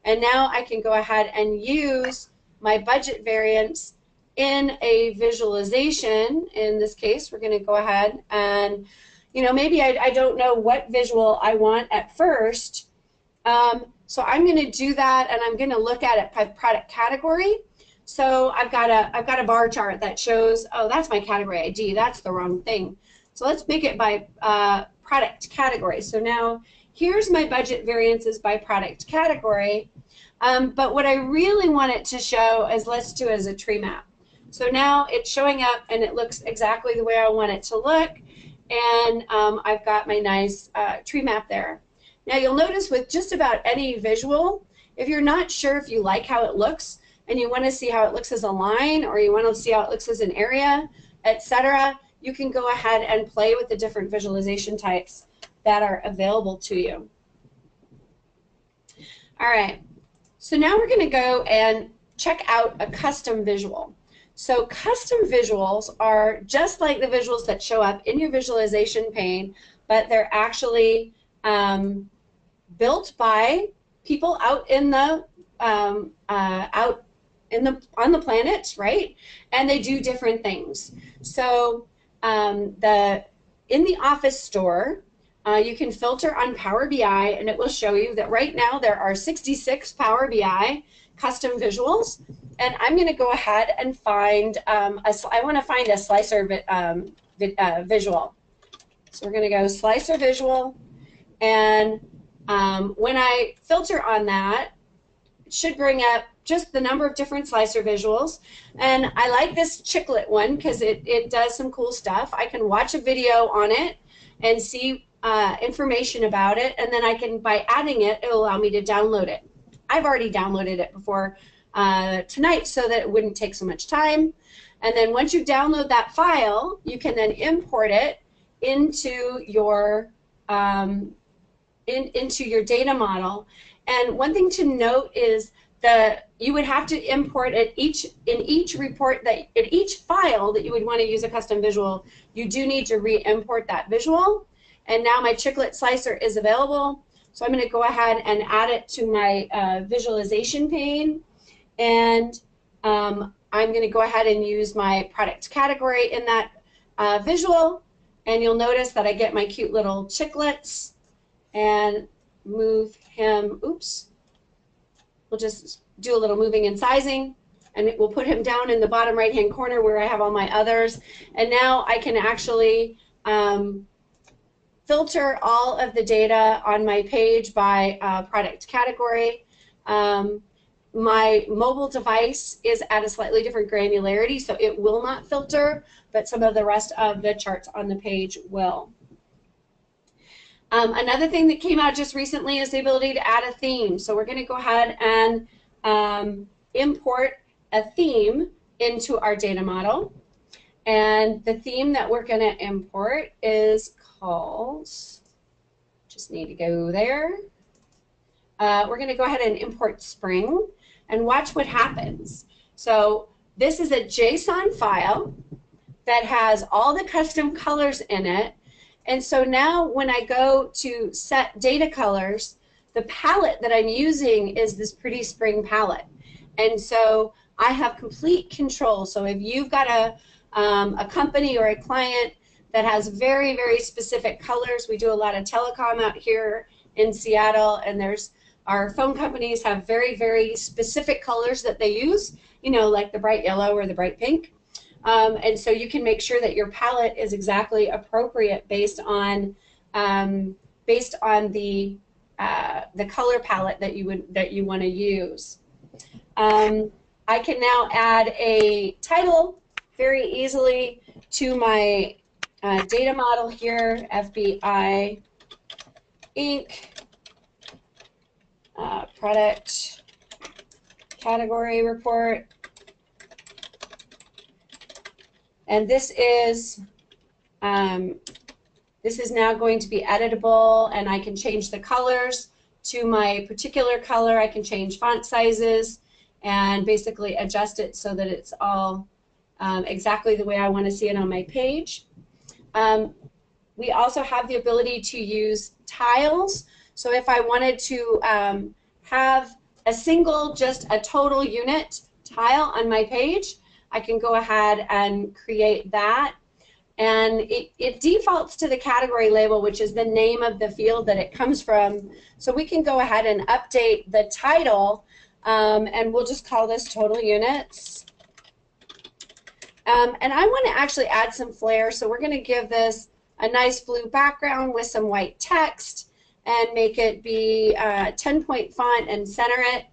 And now I can go ahead and use my budget variance in a visualization. In this case, we're going to go ahead and, you know, maybe I don't know what visual I want at first. So I'm going to do that, and I'm going to look at it by product category. So I've got a bar chart that shows, oh, that's my category ID. That's the wrong thing. So let's make it by product category. So now here's my budget variances by product category. But what I really want it to show is, let's do it as a tree map. So now it's showing up and it looks exactly the way I want it to look. And I've got my nice tree map there. Now you'll notice with just about any visual, if you're not sure if you like how it looks and you want to see how it looks as a line, or you want to see how it looks as an area, etc., you can go ahead and play with the different visualization types that are available to you. All right, so now we're going to go and check out a custom visual. So custom visuals are just like the visuals that show up in your visualization pane, but they're actually built by people out in the on the planet, right? And they do different things. So in the Office store, you can filter on Power BI, and it will show you that right now there are 66 Power BI custom visuals. And I'm going to go ahead and find I want to find a slicer visual. So we're going to go slicer visual, and when I filter on that, it should bring up just the number of different slicer visuals. And I like this chiclet one because it does some cool stuff. I can watch a video on it and see information about it, and then I can, by adding it, it'll allow me to download it. I've already downloaded it before tonight so that it wouldn't take so much time. And then once you download that file, you can then import it into your into your data model. And one thing to note is that you would have to import it in each report, that in each file that you would want to use a custom visual, you do need to re-import that visual. And now my chiclet slicer is available, so I'm going to go ahead and add it to my visualization pane. And I'm going to go ahead and use my product category in that visual, and you'll notice that I get my cute little chiclets and move him, oops, we'll just do a little moving and sizing, and it will put him down in the bottom right hand corner where I have all my others. And now I can actually filter all of the data on my page by product category. My mobile device is at a slightly different granularity, so it will not filter, but some of the rest of the charts on the page will. Another thing that came out just recently is the ability to add a theme. So we're going to go ahead and import a theme into our data model. And the theme that we're going to import is called, just need to go there. We're going to go ahead and import spring and watch what happens. So this is a JSON file that has all the custom colors in it. And so now when I go to set data colors, the palette that I'm using is this pretty spring palette. And so I have complete control. So if you've got a company or a client that has very, very specific colors, we do a lot of telecom out here in Seattle, and our phone companies have very, very specific colors that they use, you know, like the bright yellow or the bright pink. And so you can make sure that your palette is exactly appropriate based on the color palette that you want to use. I can now add a title very easily to my data model here, FBI Inc. Product category report. And this is now going to be editable, and I can change the colors to my particular color. I can change font sizes and basically adjust it so that it's all exactly the way I want to see it on my page. We also have the ability to use tiles. So if I wanted to have a single, just a total unit tile on my page, I can go ahead and create that. And it defaults to the category label, which is the name of the field that it comes from. So we can go ahead and update the title, and we'll just call this total units. And I want to actually add some flair, so we're going to give this a nice blue background with some white text and make it be 10-point font and center it.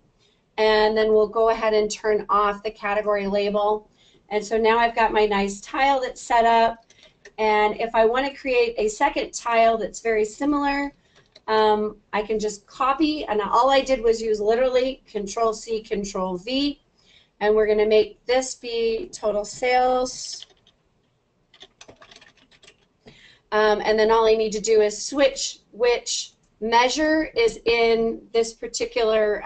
And then we'll go ahead and turn off the category label. And so now I've got my nice tile that's set up. And if I want to create a second tile that's very similar, I can just copy, and all I did was use literally Control-C, Control-V, and we're going to make this be total sales. And then all I need to do is switch which measure is in this particular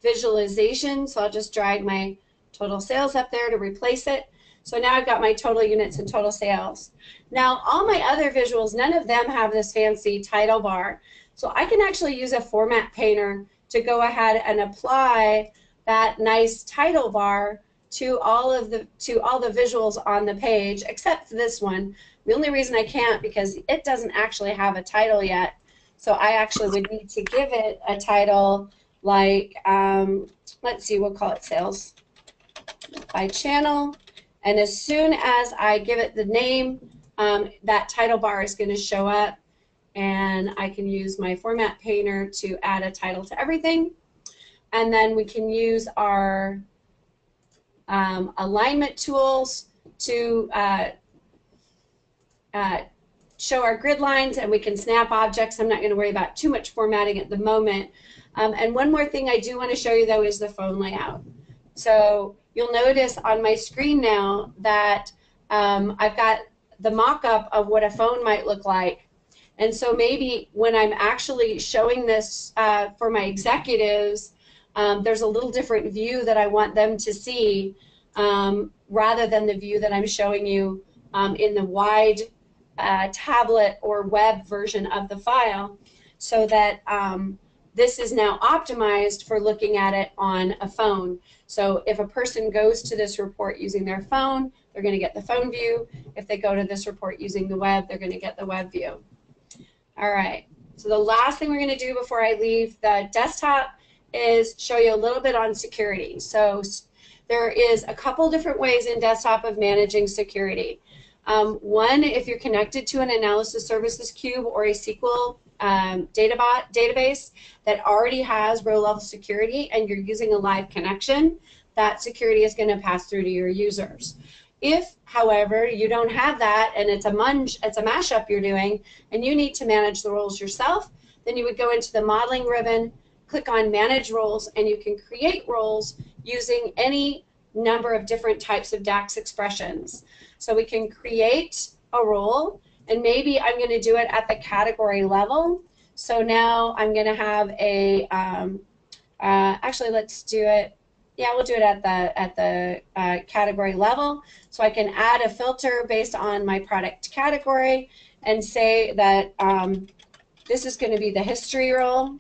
visualization. So I'll just drag my total sales up there to replace it. So now I've got my total units and total sales. Now all my other visuals, none of them have this fancy title bar. So I can actually use a format painter to go ahead and apply that nice title bar to all the visuals on the page, except for this one. The only reason I can't, because it doesn't actually have a title yet. So I actually would need to give it a title like, let's see, we'll call it sales by channel. And as soon as I give it the name, that title bar is going to show up, and I can use my format painter to add a title to everything. And then we can use our alignment tools to show our grid lines, and we can snap objects. I'm not going to worry about too much formatting at the moment. And one more thing I do want to show you, though, is the phone layout. So you'll notice on my screen now that I've got the mock-up of what a phone might look like. And so maybe when I'm actually showing this for my executives, there's a little different view that I want them to see rather than the view that I'm showing you in the wide tablet or web version of the file, so that this is now optimized for looking at it on a phone. So if a person goes to this report using their phone, they're going to get the phone view. If they go to this report using the web, they're going to get the web view. All right, so the last thing we're going to do before I leave the desktop is show you a little bit on security. So there is a couple different ways in desktop of managing security. One, if you're connected to an analysis services cube or a SQL database that already has row-level security and you're using a live connection, that security is going to pass through to your users. If, however, you don't have that and it's a mashup you're doing and you need to manage the roles yourself, then you would go into the modeling ribbon, click on Manage Roles, and you can create roles using any number of different types of DAX expressions. So we can create a role, and maybe I'm going to do it at the category level. So now I'm going to have a, actually let's do it, yeah, we'll do it at the category level. So I can add a filter based on my product category and say that this is going to be the history role.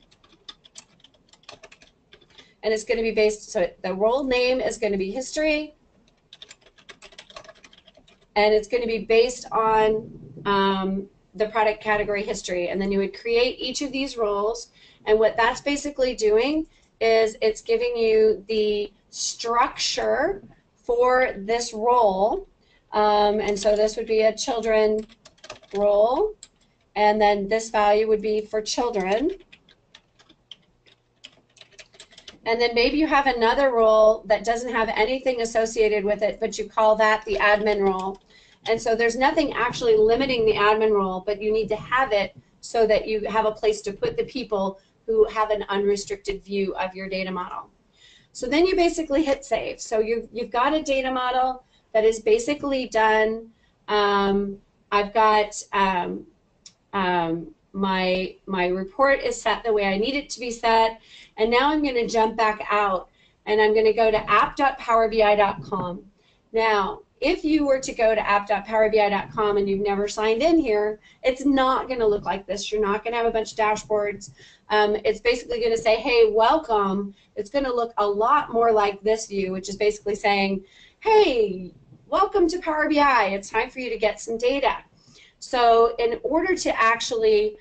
And it's going to be based, so the role name is going to be history, and it's going to be based on the product category history. And then you would create each of these roles, and what that's basically doing is it's giving you the structure for this role. And so this would be a children role, and then this value would be for children. And then maybe you have another role that doesn't have anything associated with it, but you call that the admin role. And so there's nothing actually limiting the admin role, but you need to have it so that you have a place to put the people who have an unrestricted view of your data model. So then you basically hit save. So you've got a data model that is basically done. I've got my report is set the way I need it to be set, and now I'm going to jump back out and I'm going to go to app.powerbi.com. Now if you were to go to app.powerbi.com and you've never signed in here, it's not going to look like this. You're not going to have a bunch of dashboards. It's basically going to say, hey, welcome. It's going to look a lot more like this view, which is basically saying, hey, welcome to Power BI. It's time for you to get some data. So in order to actually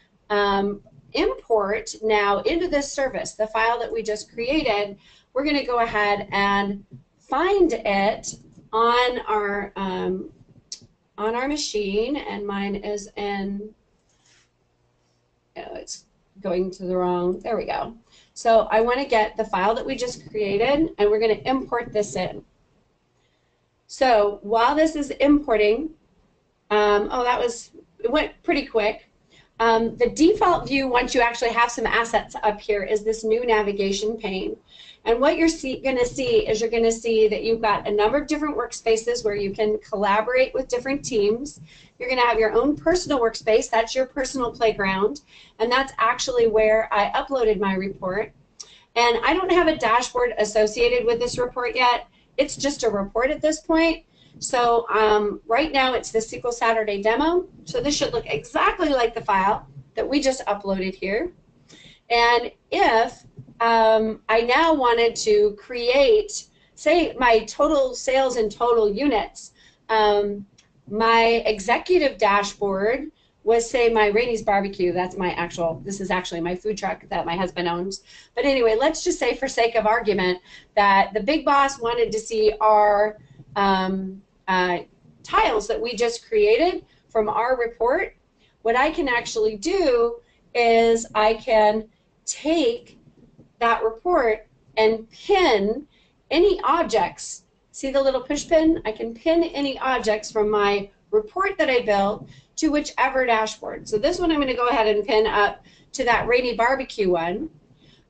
import now into this service the file that we just created, we're going to go ahead and find it on our machine, and mine is in, oh, it's going to the wrong, there we go. So I want to get the file that we just created, and we're going to import this in. So while this is importing, it went pretty quick. The default view, once you actually have some assets up here, is this new navigation pane. And what you're going to see is you're going to see that you've got a number of different workspaces where you can collaborate with different teams. You're going to have your own personal workspace. That's your personal playground. And that's actually where I uploaded my report. And I don't have a dashboard associated with this report yet. It's just a report at this point. So right now it's the SQL Saturday demo. So this should look exactly like the file that we just uploaded here. And if I now wanted to create, say, my total sales and total units, my executive dashboard was, say, my Rainey's Barbecue. That's my actual, this is actually my food truck that my husband owns. But anyway, let's just say, for sake of argument, that the big boss wanted to see our tiles that we just created from our report. What I can actually do is I can take that report and pin any objects. See the little push pin? I can pin any objects from my report that I built to whichever dashboard. So this one I'm going to go ahead and pin up to that Rainy Barbecue one.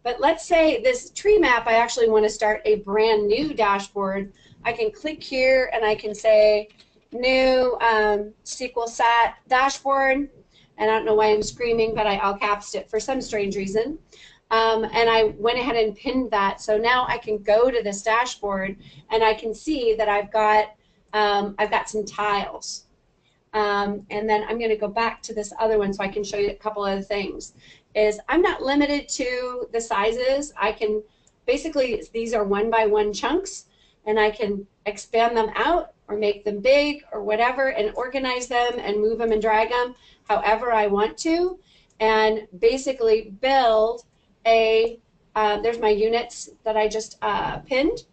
But let's say this tree map, I actually want to start a brand new dashboard. I can click here and I can say new SQL Sat dashboard. And I don't know why I'm screaming, but I all capsed it for some strange reason. And I went ahead and pinned that. So now I can go to this dashboard and I can see that I've got some tiles. And then I'm going to go back to this other one so I can show you a couple other things. I'm not limited to the sizes. I can basically, these are 1-by-1 chunks, and I can expand them out or make them big or whatever and organize them and move them and drag them however I want to, and basically build a, there's my units that I just pinned.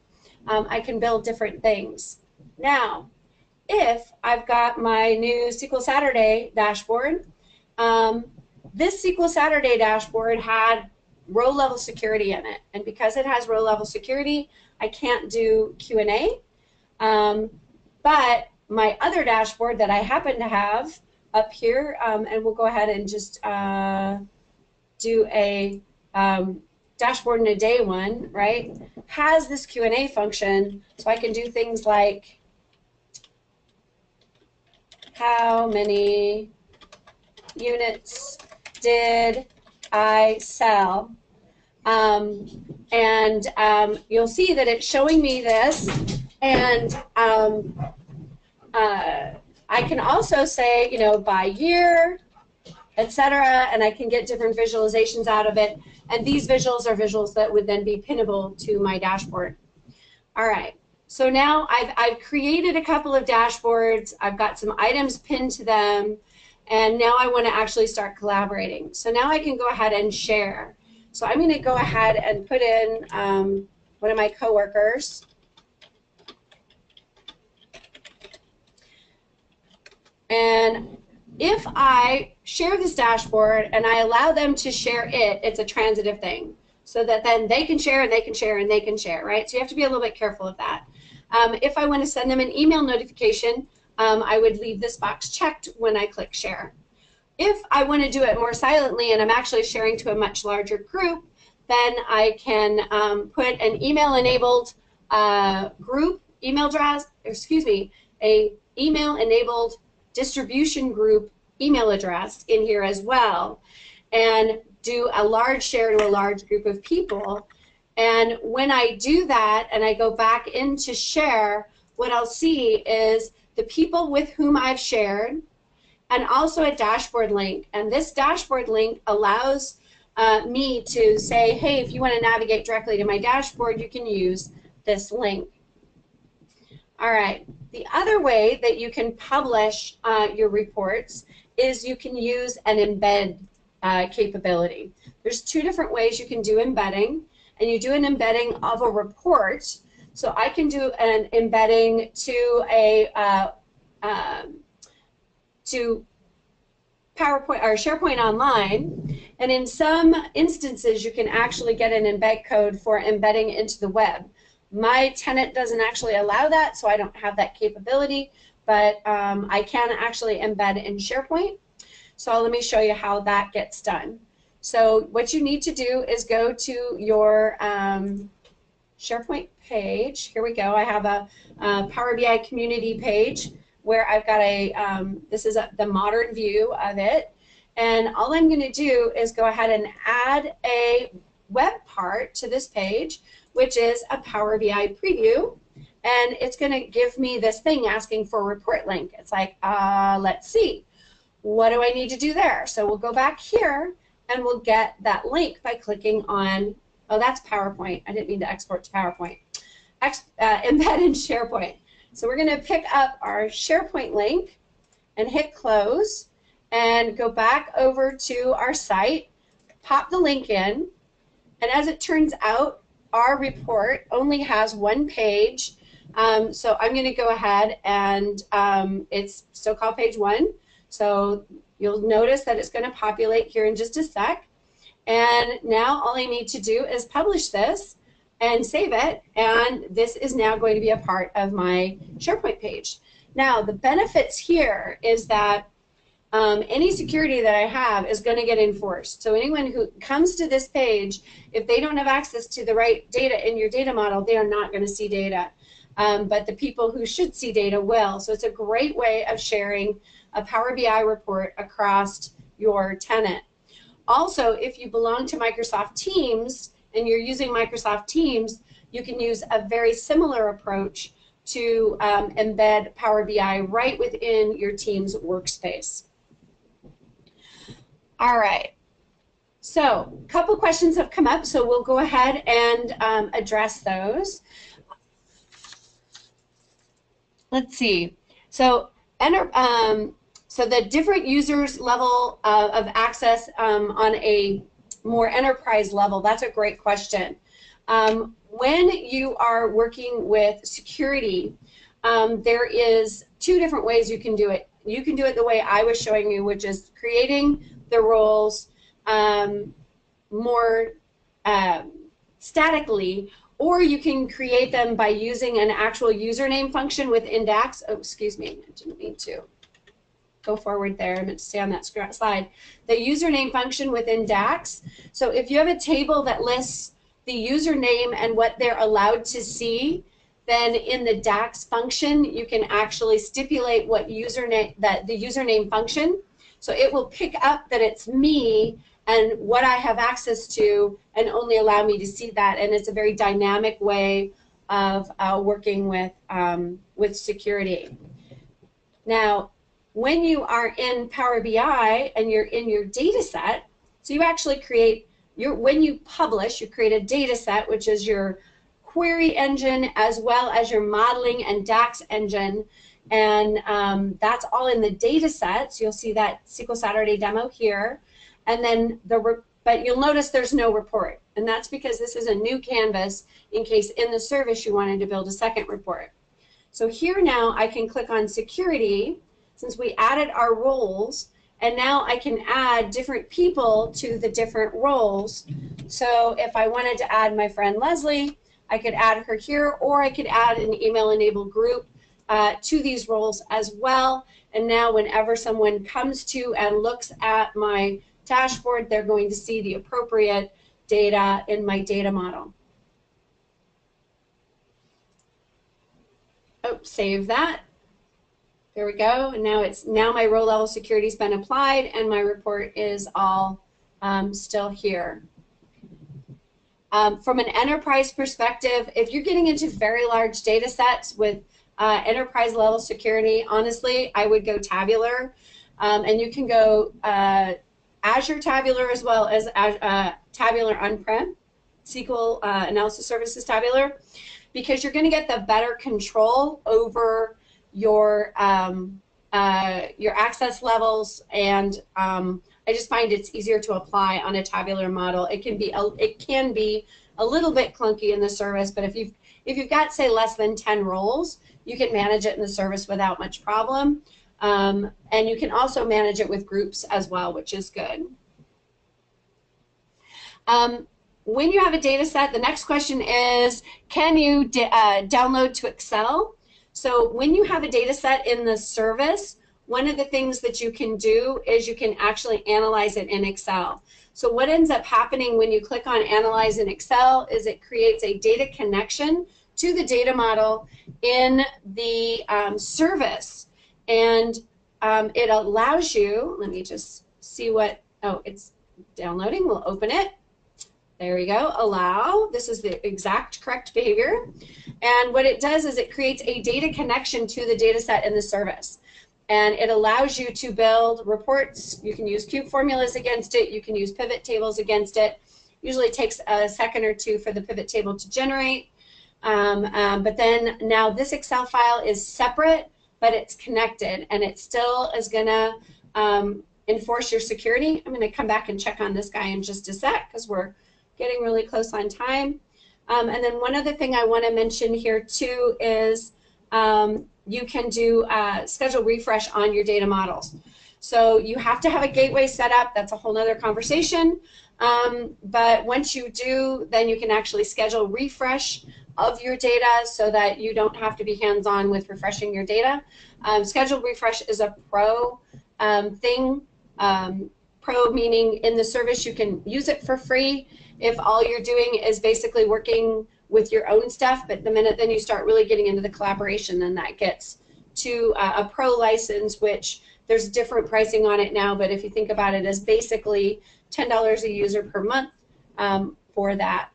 I can build different things. Now, if I've got my new SQL Saturday dashboard, this SQL Saturday dashboard had row-level security in it, and because it has row-level security, I can't do Q&A. But my other dashboard that I happen to have up here, and we'll go ahead and just do a dashboard in a day one, right, has this Q&A function, so I can do things like how many units did I sell? You'll see that it's showing me this, and I can also say, you know, by year, etc., and I can get different visualizations out of it, and these visuals are visuals that would then be pinnable to my dashboard. All right, so now I've created a couple of dashboards, I've got some items pinned to them, and now I want to actually start collaborating. So now I can go ahead and share. So I'm going to go ahead and put in one of my coworkers. And if I share this dashboard and I allow them to share it, it's a transitive thing. So that then they can share and they can share and they can share, right? So you have to be a little bit careful of that. If I want to send them an email notification, I would leave this box checked when I click share. If I want to do it more silently and I'm actually sharing to a much larger group, then I can put an email-enabled group email address, a email-enabled distribution group email address in here as well, and do a large share to a large group of people. And when I do that and I go back into share, what I'll see is the people with whom I've shared, and also a dashboard link. And this dashboard link allows me to say, hey, if you want to navigate directly to my dashboard, you can use this link. All right, the other way that you can publish your reports is you can use an embed capability. There's two different ways you can do embedding, and you do an embedding of a report. So I can do an embedding to a to PowerPoint or SharePoint Online, and in some instances you can actually get an embed code for embedding into the web. My tenant doesn't actually allow that, so I don't have that capability, but I can actually embed in SharePoint. So let me show you how that gets done. So what you need to do is go to your SharePoint page. Here we go. I have a Power BI community page where I've got a, this is the modern view of it. And all I'm going to do is go ahead and add a web part to this page, which is a Power BI preview. And it's going to give me this thing asking for a report link. It's like, let's see. What do I need to do there? So we'll go back here and we'll get that link by clicking on, oh, that's PowerPoint. I didn't mean to export to PowerPoint. Embed in SharePoint. So we're going to pick up our SharePoint link and hit close and go back over to our site, pop the link in, and as it turns out, our report only has one page. So I'm going to go ahead and it's still called page 1. So you'll notice that it's going to populate here in just a sec. And now all I need to do is publish this and save it, and this is now going to be a part of my SharePoint page. Now the benefits here is that any security that I have is going to get enforced. So anyone who comes to this page, if they don't have access to the right data in your data model, they are not going to see data. But the people who should see data will. So it's a great way of sharing a Power BI report across your tenant. Also, if you belong to Microsoft Teams and you're using Microsoft Teams, you can use a very similar approach to embed Power BI right within your Teams workspace. All right, so a couple questions have come up, so we'll go ahead and address those. Let's see. So, so the different users level of access on a more enterprise level, that's a great question. When you are working with security, there is two different ways you can do it. You can do it the way I was showing you, which is creating the roles more statically, or you can create them by using an actual username function within DAX. Oh, excuse me, I didn't mean to go forward there. I meant to stay on that slide. The username function within DAX. So if you have a table that lists the username and what they're allowed to see, then in the DAX function, you can actually stipulate what username, the username function. So it will pick up that it's me and what I have access to and only allow me to see that. And it's a very dynamic way of working with security. Now, when you are in Power BI and you're in your data set, so you actually create, when you publish, you create a data set, which is your query engine as well as your modeling and DAX engine. And that's all in the data set. So you'll see that SQL Saturday demo here. And then but you'll notice there's no report. And that's because this is a new canvas in case in the service you wanted to build a second report. So here now I can click on security since we added our roles, and now I can add different people to the different roles. So if I wanted to add my friend Leslie, I could add her here, or I could add an email-enabled group to these roles as well. And now whenever someone comes to and looks at my dashboard, they're going to see the appropriate data in my data model. Oh, save that. There we go. And now my row level security has been applied and my report is all still here. From an enterprise perspective, if you're getting into very large data sets with enterprise level security, honestly, I would go tabular, and you can go Azure tabular as well as tabular on-prem, SQL analysis services tabular, because you're going to get the better control over your access levels, and I just find it's easier to apply on a tabular model. It can be a little bit clunky in the service, but if you've got, say, less than 10 roles, you can manage it in the service without much problem, and you can also manage it with groups as well, which is good. When you have a data set, the next question is, can you download to Excel? So when you have a data set in the service, one of the things that you can do is you can actually analyze it in Excel. So what ends up happening when you click on Analyze in Excel is it creates a data connection to the data model in the service. And it allows you, let me just see what, oh, it's downloading. We'll open it. There we go, allow. This is the exact correct behavior. And what it does is it creates a data connection to the data set in the service. And it allows you to build reports. You can use cube formulas against it. You can use pivot tables against it. Usually it takes a second or two for the pivot table to generate. But then now this Excel file is separate, but it's connected. And it still is going to enforce your security. I'm going to come back and check on this guy in just a sec because we're getting really close on time. And then one other thing I want to mention here too is you can do schedule refresh on your data models. So you have to have a gateway set up. That's a whole other conversation. But once you do, then you can actually schedule refresh of your data so that you don't have to be hands-on with refreshing your data. Schedule refresh is a pro thing. Pro meaning in the service you can use it for free if all you're doing is basically working with your own stuff, but the minute then you start really getting into the collaboration, then that gets to a pro license, which there's different pricing on it now, but if you think about it as basically $10 a user per month for that.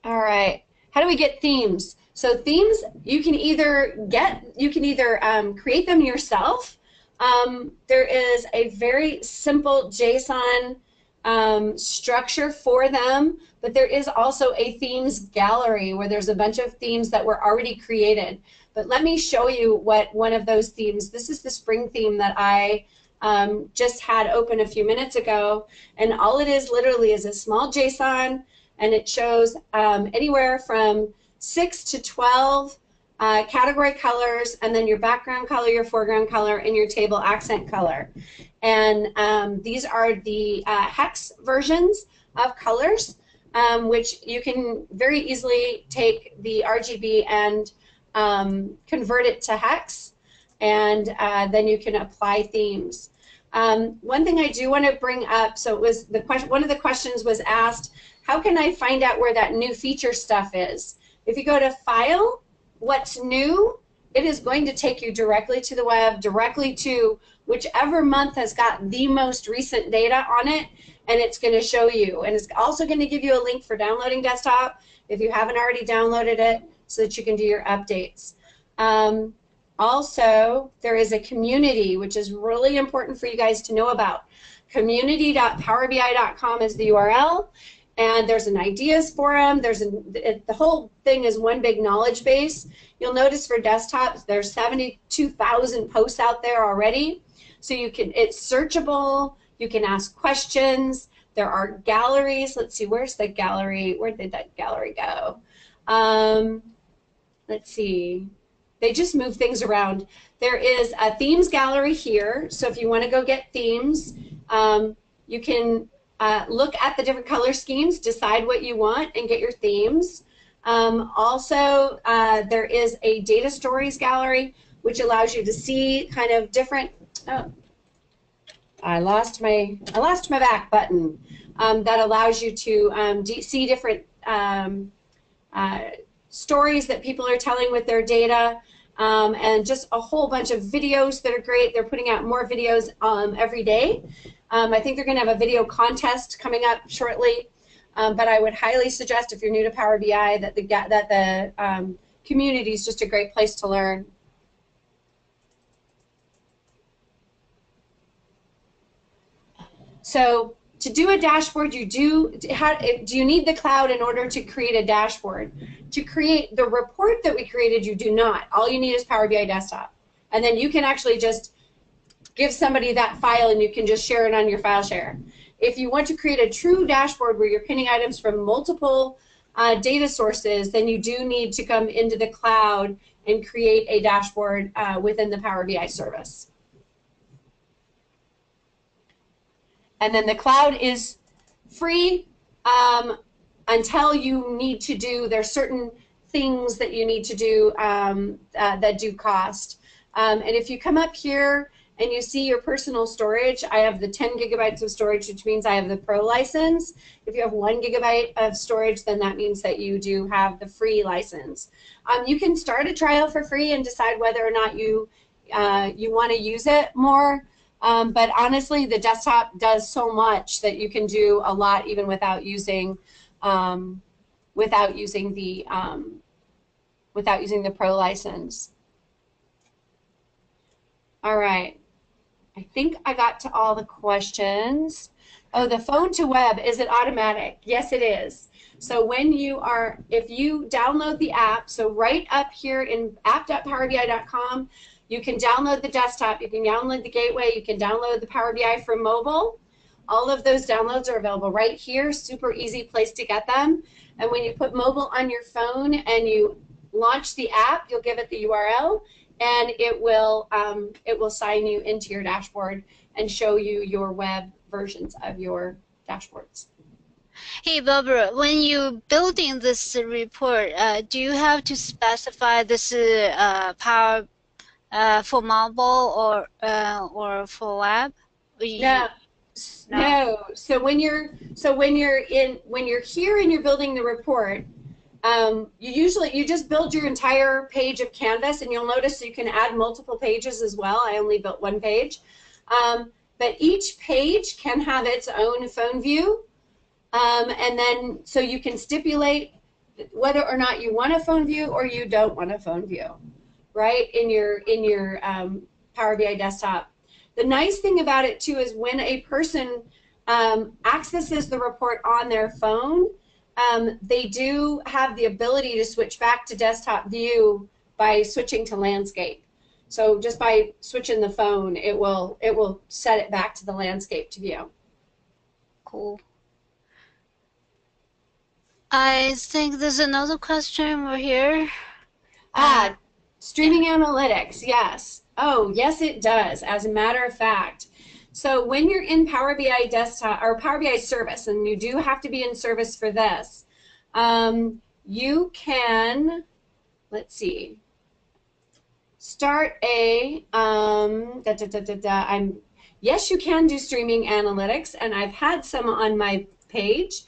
All right, how do we get themes? So themes, you can either create them yourself. There is a very simple JSON structure for them, but there is also a themes gallery where there's a bunch of themes that were already created. But let me show you what one of those themes, this is the spring theme that I just had open a few minutes ago, and all it is literally is a small JSON, and it shows anywhere from 6 to 12 category colors, and then your background color, your foreground color, and your table accent color. And these are the hex versions of colors, which you can very easily take the RGB and convert it to hex, and then you can apply themes. One thing I do want to bring up, so it was the question, one of the questions was asked, how can I find out where that new feature stuff is? If you go to File, What's New, it is going to take you directly to the web, directly to whichever month has got the most recent data on it, and it's going to show you. And it's also going to give you a link for downloading desktop if you haven't already downloaded it, so that you can do your updates. Also, there is a community, which is really important for you guys to know about. Community.powerbi.com is the URL. And there's an ideas forum. The whole thing is one big knowledge base. You'll notice for desktops, there's 72,000 posts out there already. So it's searchable. You can ask questions. There are galleries. Let's see, where's the gallery? Where did that gallery go? Let's see. They just move things around. There is a themes gallery here. So if you want to go get themes, you can look at the different color schemes, decide what you want, and get your themes. Also, there is a data stories gallery, which allows you to see kind of different. Oh, I lost my back button. That allows you to see different stories that people are telling with their data, and just a whole bunch of videos that are great. They're putting out more videos every day. I think they're going to have a video contest coming up shortly. but I would highly suggest if you're new to Power BI that the community is just a great place to learn. So to do a dashboard, do you need the cloud in order to create a dashboard? To create the report that we created, you do not. All you need is Power BI Desktop. And then you can actually just give somebody that file and you can just share it on your file share. If you want to create a true dashboard where you're pinning items from multiple data sources, then you do need to come into the cloud and create a dashboard within the Power BI service. And then the cloud is free until you need to do, there's certain things that you need to do that do cost. And if you come up here and you see your personal storage, I have the 10 gigabytes of storage, which means I have the Pro license. If you have 1 gigabyte of storage, then that means that you do have the free license. You can start a trial for free and decide whether or not you want to use it more. But honestly, the desktop does so much that you can do a lot even without using the Pro license. All right, I think I got to all the questions. Oh, the phone to web, is it automatic? Yes, it is. So when you are, if you download the app, so right up here in app.powerbi.com, you can download the desktop, you can download the gateway, you can download the Power BI for mobile. All of those downloads are available right here, super easy place to get them. And when you put mobile on your phone and you launch the app, you'll give it the URL, and it will sign you into your dashboard and show you your web versions of your dashboards. Hey, Barbara, when you building this report, do you have to specify this Power for mobile or for web? No. No. So when you're here and you're building the report, you just build your entire page of Canvas, and you'll notice you can add multiple pages as well. I only built one page, but each page can have its own phone view, and then so you can stipulate whether or not you want a phone view or you don't want a phone view, right, in your Power BI desktop. The nice thing about it too is when a person accesses the report on their phone, they do have the ability to switch back to desktop view by switching to landscape. So just by switching the phone, it will set it back to the landscape to view. Cool. I think there's another question over here. Streaming analytics, yes. Oh, yes, it does, as a matter of fact. So when you're in Power BI desktop or Power BI service, and you do have to be in service for this, you can, let's see, start a, yes, you can do streaming analytics, and I've had some on my page.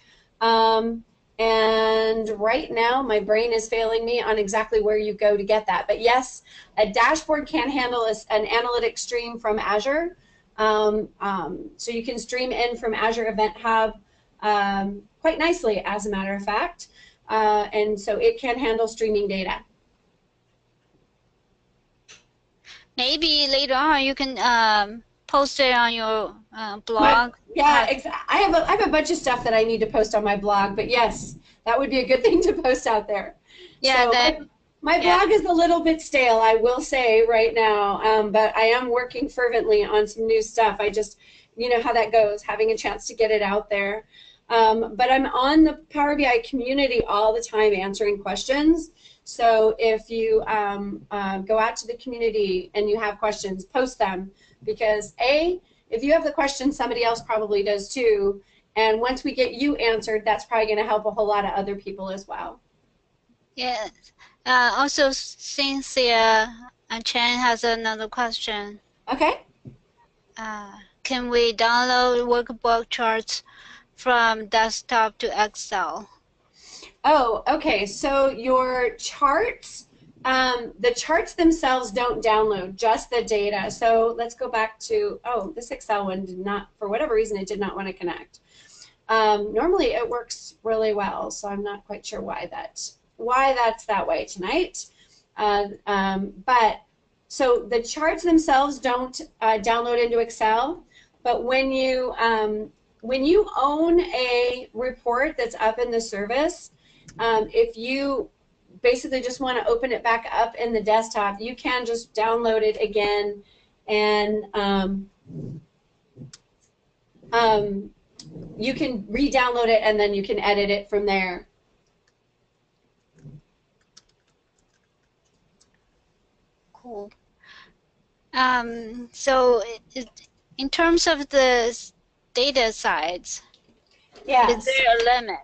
And right now my brain is failing me on exactly where you go to get that. But yes, a dashboard can handle an analytics stream from Azure. So you can stream in from Azure Event Hub quite nicely, as a matter of fact. And so it can handle streaming data. Maybe later on you can post it on your blog. I have a bunch of stuff that I need to post on my blog, but yes, that would be a good thing to post out there. Yeah, so my blog is a little bit stale, I will say right now, but I am working fervently on some new stuff. I just, you know how that goes, having a chance to get it out there. But I'm on the Power BI community all the time answering questions. So if you go out to the community and you have questions, post them, because if you have the question, somebody else probably does too. And once we get you answered, that's probably going to help a whole lot of other people as well. Yeah. Also, Cynthia Chen has another question. Okay. Can we download workbook charts from desktop to Excel? Oh, okay. So your charts, the charts themselves don't download, just the data. So let's go back to, oh, this Excel one did not, for whatever reason, it did not want to connect. Normally it works really well, so I'm not quite sure why that's that way tonight. But so the charts themselves don't download into Excel, but when you own a report that's up in the service, if you basically just want to open it back up in the desktop, you can just download it again, and you can re-download it, and then you can edit it from there. Cool. So in terms of the data size, Yes. is there a limit?